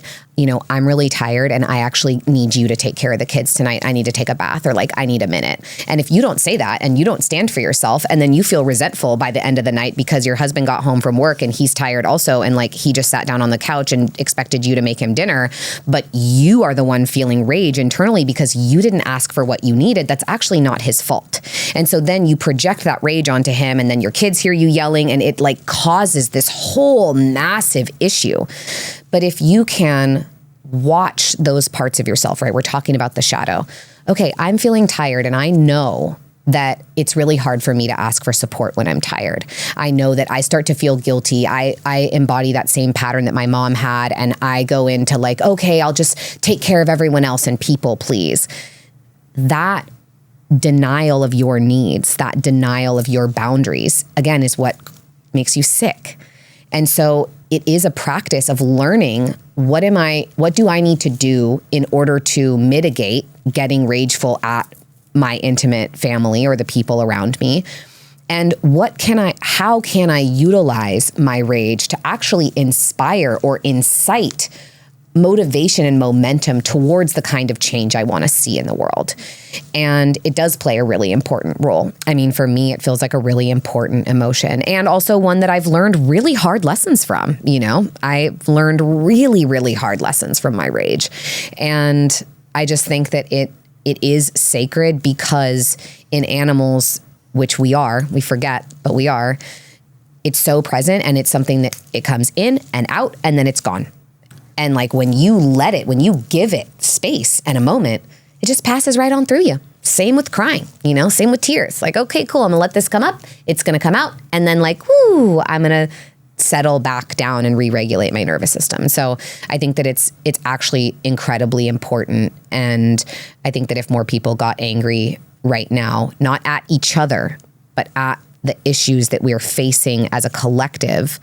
I'm really tired and I actually need you to take care of the kids tonight. I need to take a bath or like, I need a minute. And if you don't say that and you don't stand for yourself and then you feel resentful by the end of the night because your husband got home from work and he's tired also and like he just sat down on the couch and expected you to make him dinner, but you are the one feeling rage internally because you didn't ask for what you needed, that's actually not his fault. And so then you project that rage onto him and then your kids hear you yelling and it like causes this whole massive issue. But if you can watch those parts of yourself, right? We're talking about the shadow. Okay, I'm feeling tired and I know that it's really hard for me to ask for support when I'm tired. I know that I start to feel guilty. I embody that same pattern that my mom had and I go into like, okay, I'll just take care of everyone else and people please. That denial of your needs, that denial of your boundaries, again, is what makes you sick. And so it is a practice of learning what do I need to do in order to mitigate getting rageful at my intimate family or the people around me? And how can I utilize my rage to actually inspire or incite motivation and momentum towards the kind of change I want to see in the world? And it does play a really important role. I mean, for me, it feels like a really important emotion and also one that I've learned really hard lessons from. I've learned really, really hard lessons from my rage. And I just think that it is sacred because in animals, which we forget, but we are, it's so present and it's something that it comes in and out and then it's gone. And like when you give it space and a moment, it just passes right on through you. Same with crying, same with tears. Like, okay, cool, I'm gonna let this come up. It's gonna come out. And then like, whoo, I'm gonna settle back down and re-regulate my nervous system. So I think that it's actually incredibly important. And I think that if more people got angry right now, not at each other, but at the issues that we're facing as a collective,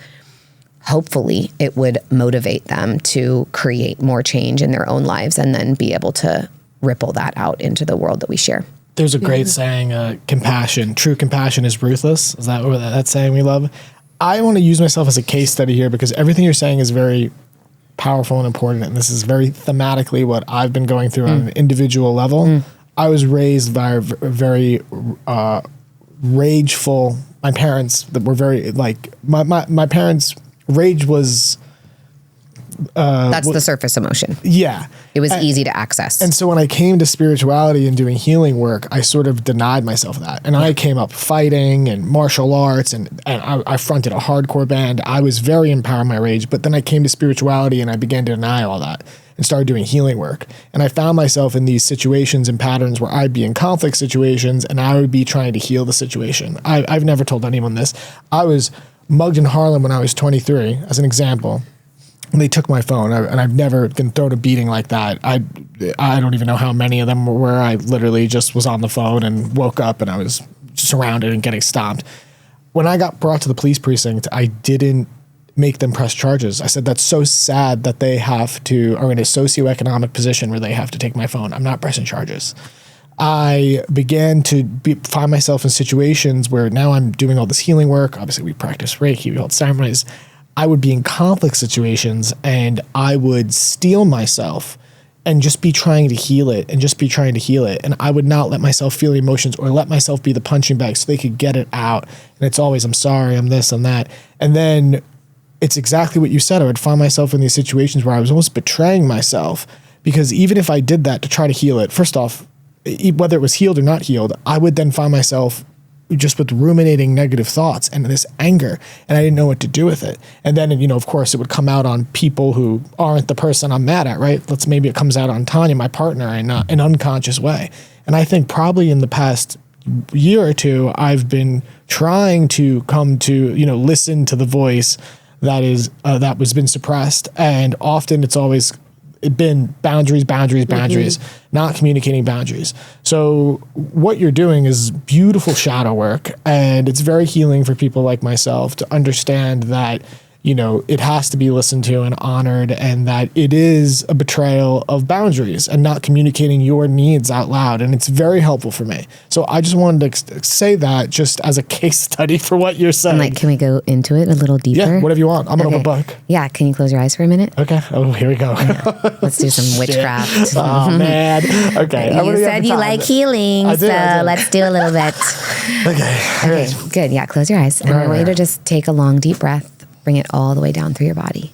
hopefully it would motivate them to create more change in their own lives and then be able to ripple that out into the world that we share. There's a great saying, true compassion is ruthless. Is that saying we love? I want to use myself as a case study here because everything you're saying is very powerful and important. And this is very thematically what I've been going through on an individual level. I was raised by a very rageful, my parents that were very like, my parents' rage was That's the surface emotion. Yeah. It was easy to access. And so when I came to spirituality and doing healing work, I sort of denied myself that. And I came up fighting and martial arts, and I fronted a hardcore band. I was very in power of my rage. But then I came to spirituality and I began to deny all that and started doing healing work. And I found myself in these situations and patterns where I'd be in conflict situations and I would be trying to heal the situation. I've never told anyone this. I was mugged in Harlem when I was 23, as an example. And they took my phone, and I've never been thrown a beating like that. I don't even know how many of them were. I literally just was on the phone and woke up and I was surrounded and getting stomped. When I got brought to the police precinct, I didn't make them press charges. I said, that's so sad that they are in a socioeconomic position where they have to take my phone. I'm not pressing charges. I began to find myself in situations where now I'm doing all this healing work. Obviously, we practice Reiki, we hold ceremonies. I would be in conflict situations and I would steel myself and just be trying to heal it And I would not let myself feel emotions or let myself be the punching bag so they could get it out. And it's always, I'm sorry, I'm this, I'm that. And then it's exactly what you said. I would find myself in these situations where I was almost betraying myself, because even if I did that to try to heal it, first off, whether it was healed or not healed, I would then find myself just with ruminating negative thoughts and this anger, and I didn't know what to do with it. And then, of course, it would come out on people who aren't the person I'm mad at, right? Maybe it comes out on Tanya, my partner, in an unconscious way. And I think probably in the past year or two, I've been trying to come to, listen to the voice that was been suppressed. And often it's always been boundaries, not communicating boundaries. So what you're doing is beautiful shadow work, and it's very healing for people like myself to understand that, it has to be listened to and honored, and that it is a betrayal of boundaries and not communicating your needs out loud. And it's very helpful for me. So I just wanted to say that just as a case study for what you're saying. And can we go into it a little deeper? Yeah, whatever you want. I'm an open book. Yeah, can you close your eyes for a minute? Okay. Oh, here we go. Yeah. Let's do some witchcraft. Oh, man. Okay. You said you like healing, I did. Let's do a little bit. Okay. Good. Yeah, close your eyes. And I want you to just take a long, deep breath. Bring it all the way down through your body.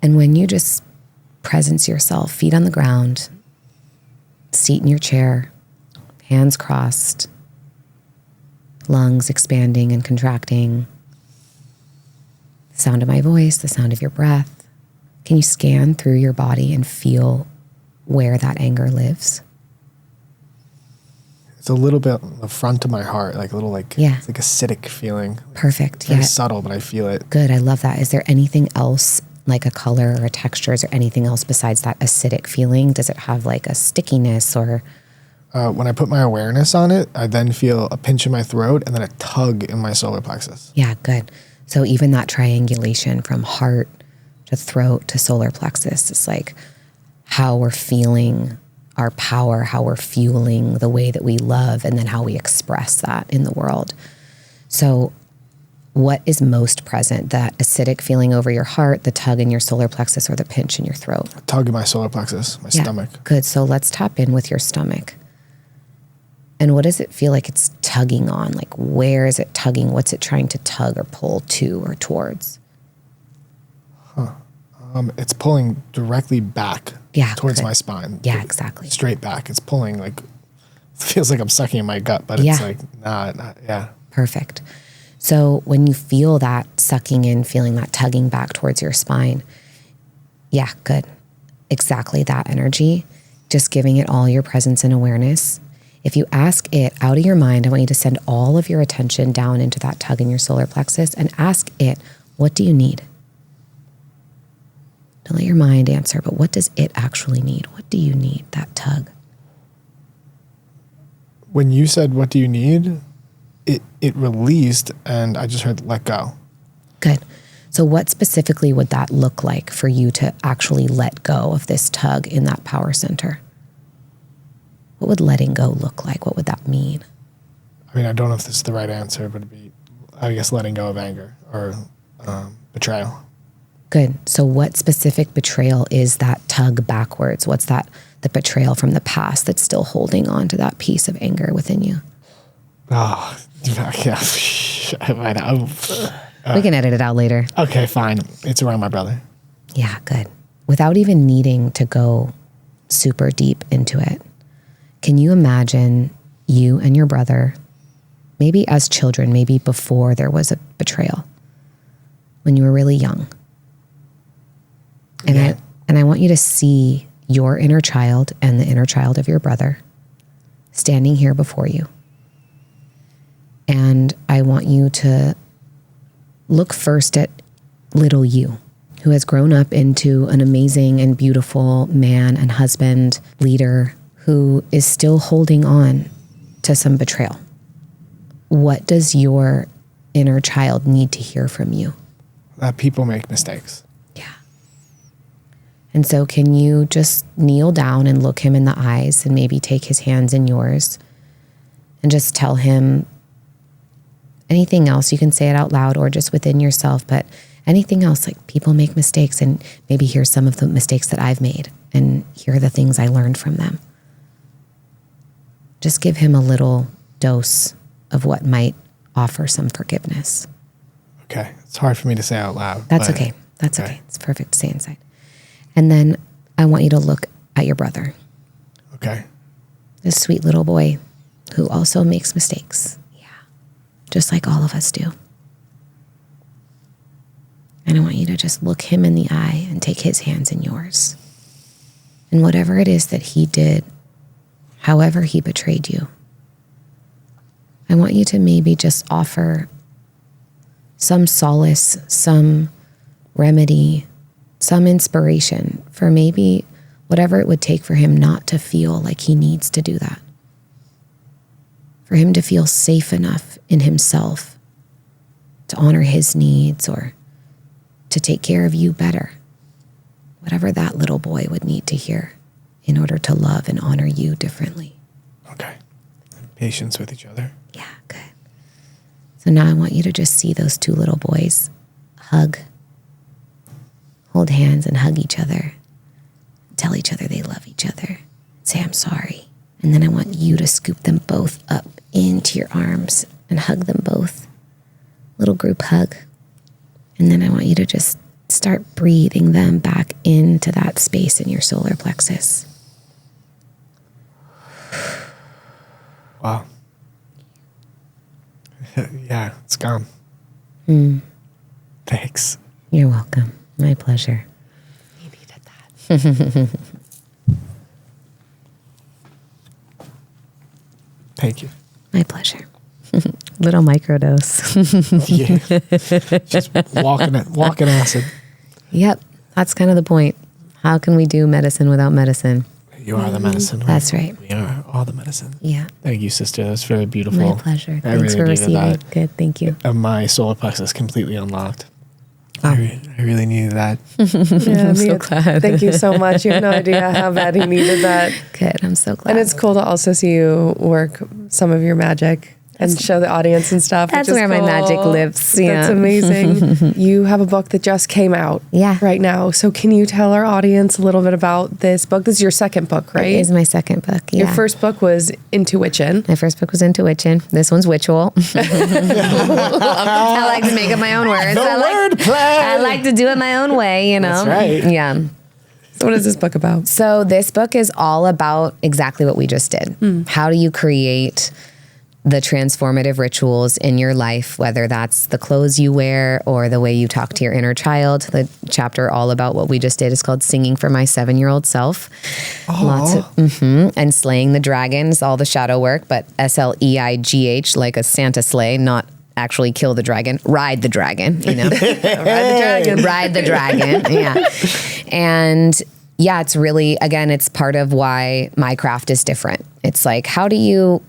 And when you just presence yourself, feet on the ground, seat in your chair, hands crossed, lungs expanding and contracting, the sound of my voice, the sound of your breath, can you scan through your body and feel where that anger lives? It's a little bit on the front of my heart, it's like acidic feeling. Perfect. Very subtle, but I feel it. Good. I love that. Is there anything else, like a color or a texture? Is there anything else besides that acidic feeling? Does it have like a stickiness or? When I put my awareness on it, I then feel a pinch in my throat and then a tug in my solar plexus. Yeah, good. So even that triangulation from heart to throat to solar plexus is like how we're feeling our power, how we're fueling the way that we love, and then how we express that in the world. So what is most present? That acidic feeling over your heart, the tug in your solar plexus, or the pinch in your throat? A tug in my solar plexus, my stomach. Good. So let's tap in with your stomach. And what does it feel like it's tugging on? Like, where is it tugging? What's it trying to tug or pull to or towards? It's pulling directly back towards my spine. Yeah, exactly. Straight back. It's pulling it feels like I'm sucking in my gut, but it's not. Perfect. So when you feel that sucking in, feeling that tugging back towards your spine, yeah, good. Exactly that energy, just giving it all your presence and awareness. If you ask it out of your mind, I want you to send all of your attention down into that tug in your solar plexus and ask it, what do you need? Don't let your mind answer, but what does it actually need? What do you need, that tug? When you said, what do you need? It released, and I just heard let go. Good. So what specifically would that look like for you to actually let go of this tug in that power center? What would letting go look like? What would that mean? I mean, I don't know if this is the right answer, but it'd be, I guess, letting go of anger or betrayal. Good. So what specific betrayal is that tug backwards? What's the betrayal from the past that's still holding on to that piece of anger within you? Oh, yeah. We can edit it out later. Okay, fine. It's around my brother. Yeah, good. Without even needing to go super deep into it, can you imagine you and your brother, maybe as children, maybe before there was a betrayal, when you were really young? And I want you to see your inner child and the inner child of your brother standing here before you. And I want you to look first at little you, who has grown up into an amazing and beautiful man and husband, leader, who is still holding on to some betrayal. What does your inner child need to hear from you? That people make mistakes. Yeah. And so can you just kneel down and look him in the eyes and maybe take his hands in yours and just tell him anything else? You can say it out loud or just within yourself, but anything else, like people make mistakes, and maybe here's some of the mistakes that I've made and here are the things I learned from them. Just give him a little dose of what might offer some forgiveness. Okay. It's hard for me to say out loud. That's okay. That's okay. It's perfect to say inside. And then I want you to look at your brother, Okay. this sweet little boy who also makes mistakes. Yeah. Just like all of us do. And I want you to just look him in the eye and take his hands in yours. And whatever it is that he did, however he betrayed you, I want you to maybe just offer some solace, some remedy, some inspiration for maybe whatever it would take for him not to feel like he needs to do that. For him to feel safe enough in himself to honor his needs or to take care of you better. Whatever that little boy would need to hear in order to love and honor you differently. Okay. Patience with each other. Yeah, good. So now I want you to just see those two little boys hug, hold hands and hug each other, tell each other they love each other, say, I'm sorry. And then I want you to scoop them both up into your arms and hug them both. Little group hug. And then I want you to just start breathing them back into that space in your solar plexus. Wow. Yeah, it's gone. Thanks. You're welcome. My pleasure. You needed that. Thank you. My pleasure. Little microdose. Yeah. Just walking acid. Yep. That's kind of the point. How can we do medicine without medicine? You are the medicine. That's right. We are all the medicine. Yeah. Thank you, sister. That's very beautiful. My pleasure. I Thanks really for needed receiving. that. Good. Thank you. My solar plexus completely unlocked. Oh. I really needed that. Yeah, I'm so glad. Thank you so much. You have no idea how bad he needed that. Good. I'm so glad. And it's cool to also see you work some of your magic and show the audience and stuff. That's which is where my cool. magic lives. Yeah. That's amazing. You have a book that just came out right now. So can you tell our audience a little bit about this book? This is your second book, right? It is my second book. Yeah. Your first book was Intuition. My first book was Intuition. This one's Witchual. I like to make up my own words. I like to do it my own way, you know? That's right. Yeah. So what is this book about? So this book is all about exactly what we just did. How do you create the transformative rituals in your life, whether that's the clothes you wear or the way you talk to your inner child. The chapter all about what we just did is called Singing for My 7-Year-Old Self. Lots of, and Slaying the Dragons, all the shadow work, but SLEIGH, like a Santa sleigh, not actually kill the dragon, ride the dragon, you know? Ride the dragon, yeah. And yeah, it's really, again, it's part of why my craft is different. It's like, how do you,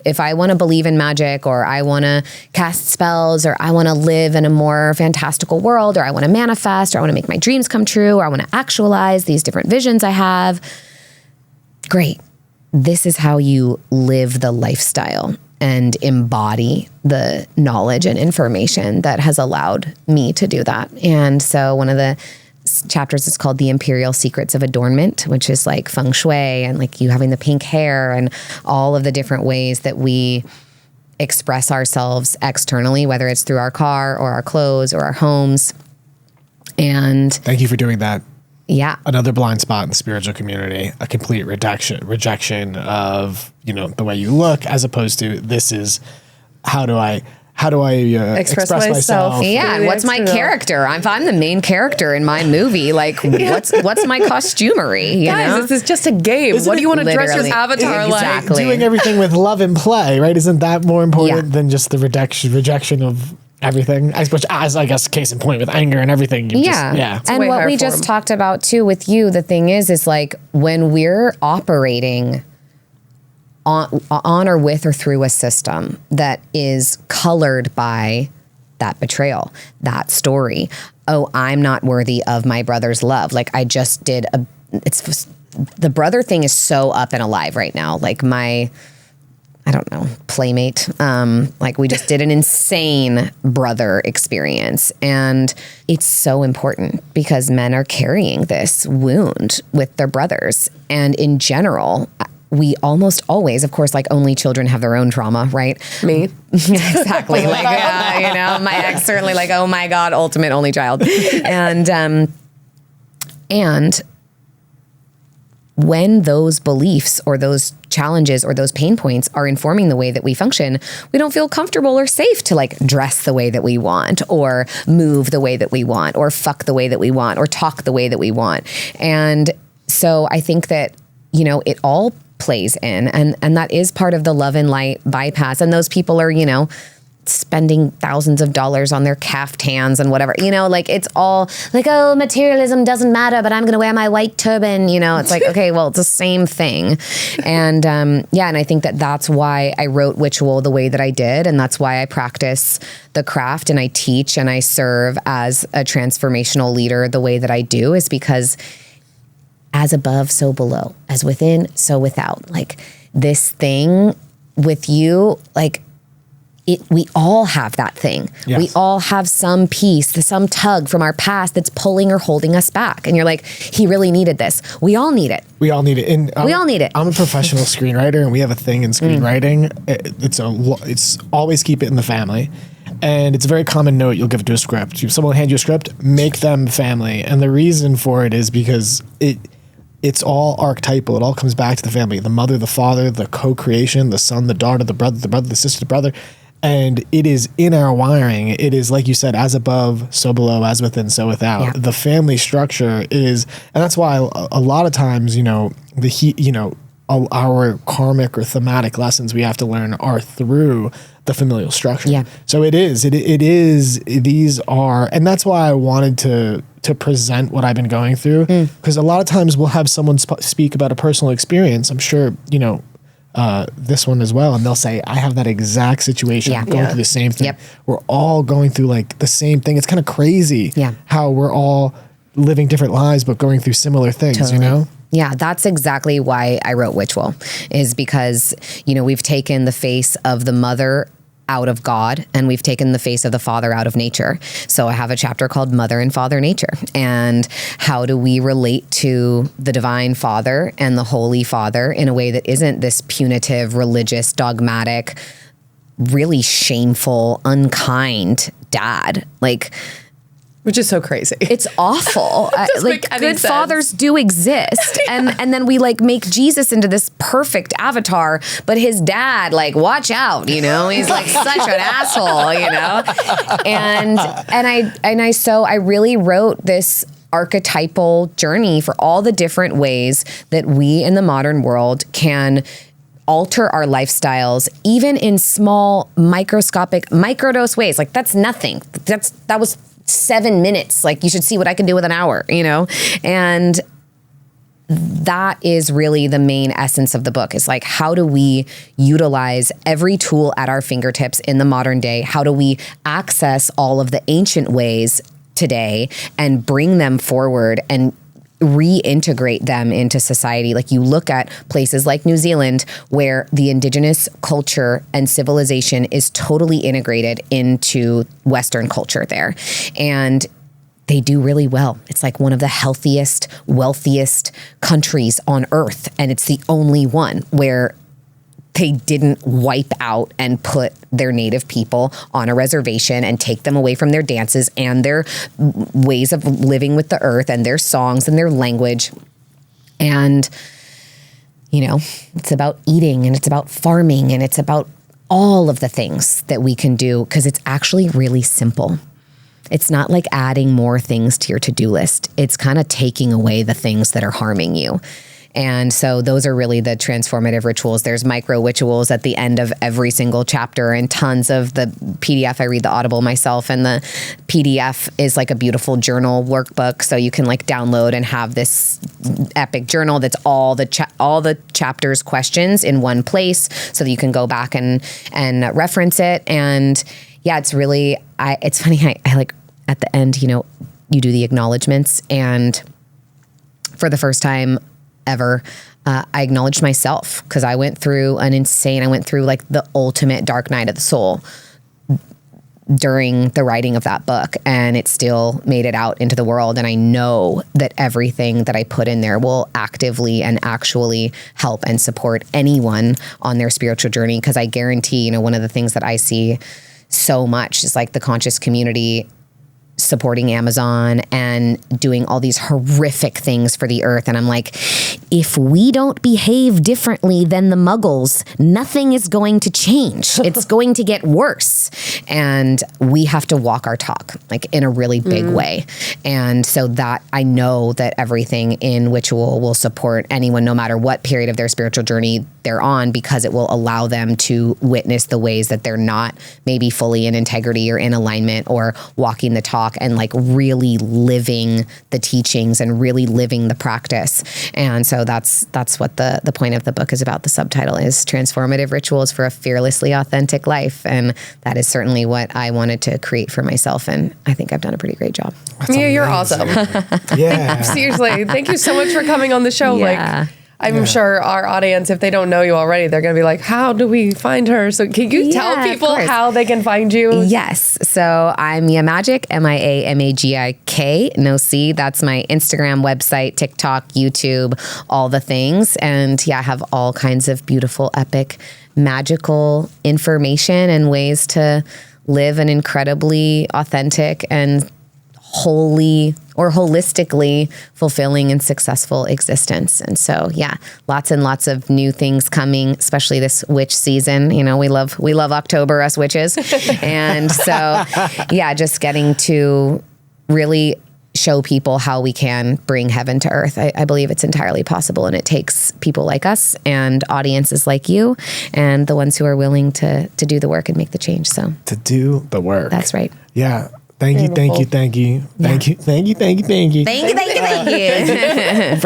if I want to believe in magic, or I want to cast spells, or I want to live in a more fantastical world, or I want to manifest, or I want to make my dreams come true, or I want to actualize these different visions I have. Great. This is how you live the lifestyle and embody the knowledge and information that has allowed me to do that. And so one of the chapters is called The Imperial Secrets of Adornment, which is like feng shui and like you having the pink hair and all of the different ways that we express ourselves externally, whether it's through our car or our clothes or our homes. And thank you for doing that. Yeah. Another blind spot in the spiritual community, a complete rejection of, the way you look, as opposed to this is how do I express myself? Yeah, and what's my character? If I'm the main character in my movie, like what's my costumery? Guys, this is just a game. What do you want to dress your avatar like? Doing everything with love and play, right? Isn't that more important than just the rejection of everything? As I guess, case in point with anger and everything. And what we just talked about too with you, the thing is like when we're operating on or with or through a system that is colored by that betrayal, that story. Oh, I'm not worthy of my brother's love. Like I just did the brother thing is so up and alive right now. Like my, I don't know, playmate. Like we just did an insane brother experience. And it's so important because men are carrying this wound with their brothers. And in general, we almost always, of course, like only children have their own trauma, right? Me. Exactly. Like, my ex certainly like, oh my God, ultimate only child. And when those beliefs or those challenges or those pain points are informing the way that we function, we don't feel comfortable or safe to like dress the way that we want or move the way that we want or fuck the way that we want or talk the way that we want. And so I think that, it all plays in and that is part of the love and light bypass. And those people are, spending thousands of dollars on their caftans and whatever, like it's all like, oh, materialism doesn't matter, but I'm going to wear my white turban, it's like, okay, well, it's the same thing. And and I think that that's why I wrote Witchual the way that I did. And that's why I practice the craft and I teach and I serve as a transformational leader the way that I do is because as above, so below, as within, so without. Like this thing with you, like we all have that thing. Yes. We all have some piece, some tug from our past that's pulling or holding us back. And you're like, he really needed this. We all need it. We all need it. And we all need it. I'm a professional screenwriter and we have a thing in screenwriting. It's always keep it in the family. And it's a very common note you'll give to a script. If someone will hand you a script, make them family. And the reason for it is because it's all archetypal. It all comes back to the family. The mother, the father, the co-creation, the son, the daughter, the brother, the sister, the brother. And it is in our wiring. It is, like you said, as above, so below, as within, so without. Yeah. The family structure is, and that's why a lot of times, our karmic or thematic lessons we have to learn are through the familial structure. Yeah. So it is, these are, and that's why I wanted to present what I've been going through. Because a lot of times we'll have someone speak about a personal experience. I'm sure, this one as well, and they'll say, I have that exact situation, going through the same thing. Yep. We're all going through like the same thing. It's kind of crazy how we're all living different lives but going through similar things, Totally. Yeah, that's exactly why I wrote Witchual, is because, we've taken the face of the mother out of God and we've taken the face of the father out of nature. So I have a chapter called Mother and Father Nature, and how do we relate to the divine father and the holy father in a way that isn't this punitive, religious, dogmatic, really shameful, unkind dad. Which is so crazy. It's awful. Like good sense. fathers do exist. And then we make Jesus into this perfect avatar, but his dad, watch out, he's such an asshole, And I really wrote this archetypal journey for all the different ways that we in the modern world can alter our lifestyles, even in small, microscopic, microdose ways. That's nothing. That was 7 minutes. You should see what I can do with an hour, And that is really the main essence of the book, is how do we utilize every tool at our fingertips in the modern day? How do we access all of the ancient ways today and bring them forward and reintegrate them into society? You look at places like New Zealand, where the indigenous culture and civilization is totally integrated into Western culture there. And they do really well. It's one of the healthiest, wealthiest countries on earth. And it's the only one where they didn't wipe out and put their native people on a reservation and take them away from their dances and their ways of living with the earth and their songs and their language. And, you know, it's about eating and it's about farming and it's about all of the things that we can do because it's actually really simple. It's not like adding more things to your to-do list. It's kind of taking away the things that are harming you. And so those are really the transformative rituals. There's micro rituals at the end of every single chapter and tons of the PDF. I read the Audible myself, and the PDF is like a beautiful journal workbook. So you can like download and have this epic journal that's all the chapters questions in one place so that you can go back and reference it. And yeah, it's really, it's funny. I like at the end, you know, you do the acknowledgements, and for the first time ever, I acknowledged myself because I went through like the ultimate dark night of the soul during the writing of that book, and it still made it out into the world. And I know that everything that I put in there will actively and actually help and support anyone on their spiritual journey. Because I guarantee, you know, one of the things that I see so much is like the conscious community supporting Amazon and doing all these horrific things for the earth. And I'm like, if we don't behave differently than the Muggles, nothing is going to change. It's going to get worse. And we have to walk our talk, like in a really big way. And so that I know that everything in Witchual will support anyone, no matter what period of their spiritual journey they're on, because it will allow them to witness the ways that they're not maybe fully in integrity or in alignment or walking the talk, and like really living the teachings and really living the practice. And so that's what the point of the book is about. The subtitle is Transformative Rituals for a Fearlessly Authentic Life. And that is certainly what I wanted to create for myself. And I think I've done a pretty great job. Mia, you're awesome. Yeah. Seriously, thank you so much for coming on the show. Yeah. I'm sure our audience, if they don't know you already, they're going to be like, how do we find her? So can you tell people how they can find you? Yes. So I'm Mia Magik, MIAMAGIK, no C. That's my Instagram, website, TikTok, YouTube, all the things. And yeah, I have all kinds of beautiful, epic, magical information and ways to live an incredibly authentic and holistically fulfilling and successful existence. And so, yeah, lots and lots of new things coming, especially this witch season. You know, we love October, us witches. And so, yeah, just getting to really show people how we can bring heaven to earth. I believe it's entirely possible, and it takes people like us and audiences like you and the ones who are willing to do the work and make the change. So To do the work. that's right. Yeah. Thank you for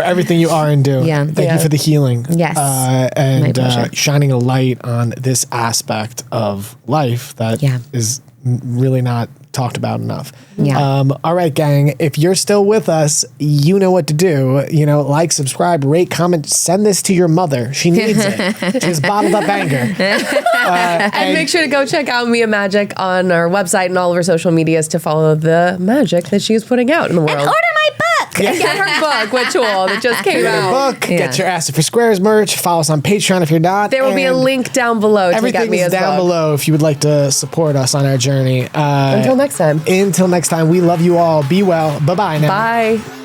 everything you are and do. Yeah. Thank you for the healing. Yes. My And pleasure. shining a light on this aspect of life that is really not talked about enough. Yeah. All right, gang, if you're still with us, you know what to do. You know, like, subscribe, rate, comment, send this to your mother. She needs it. She's bottled up anger. And make sure to go check out Mia Magik on our website and all of her social medias to follow the magic that she is putting out in the world. And order my book. Get her book, Witchual, that just came Get a out. book. Get your Ask It for Squares merch. Follow us on Patreon if you're not. There will be a and link down below to get everything's Mia's down book. below if you would like to support us on our journey. Until next time. Until next time, we love you all. Be well. Bye-bye now. Bye.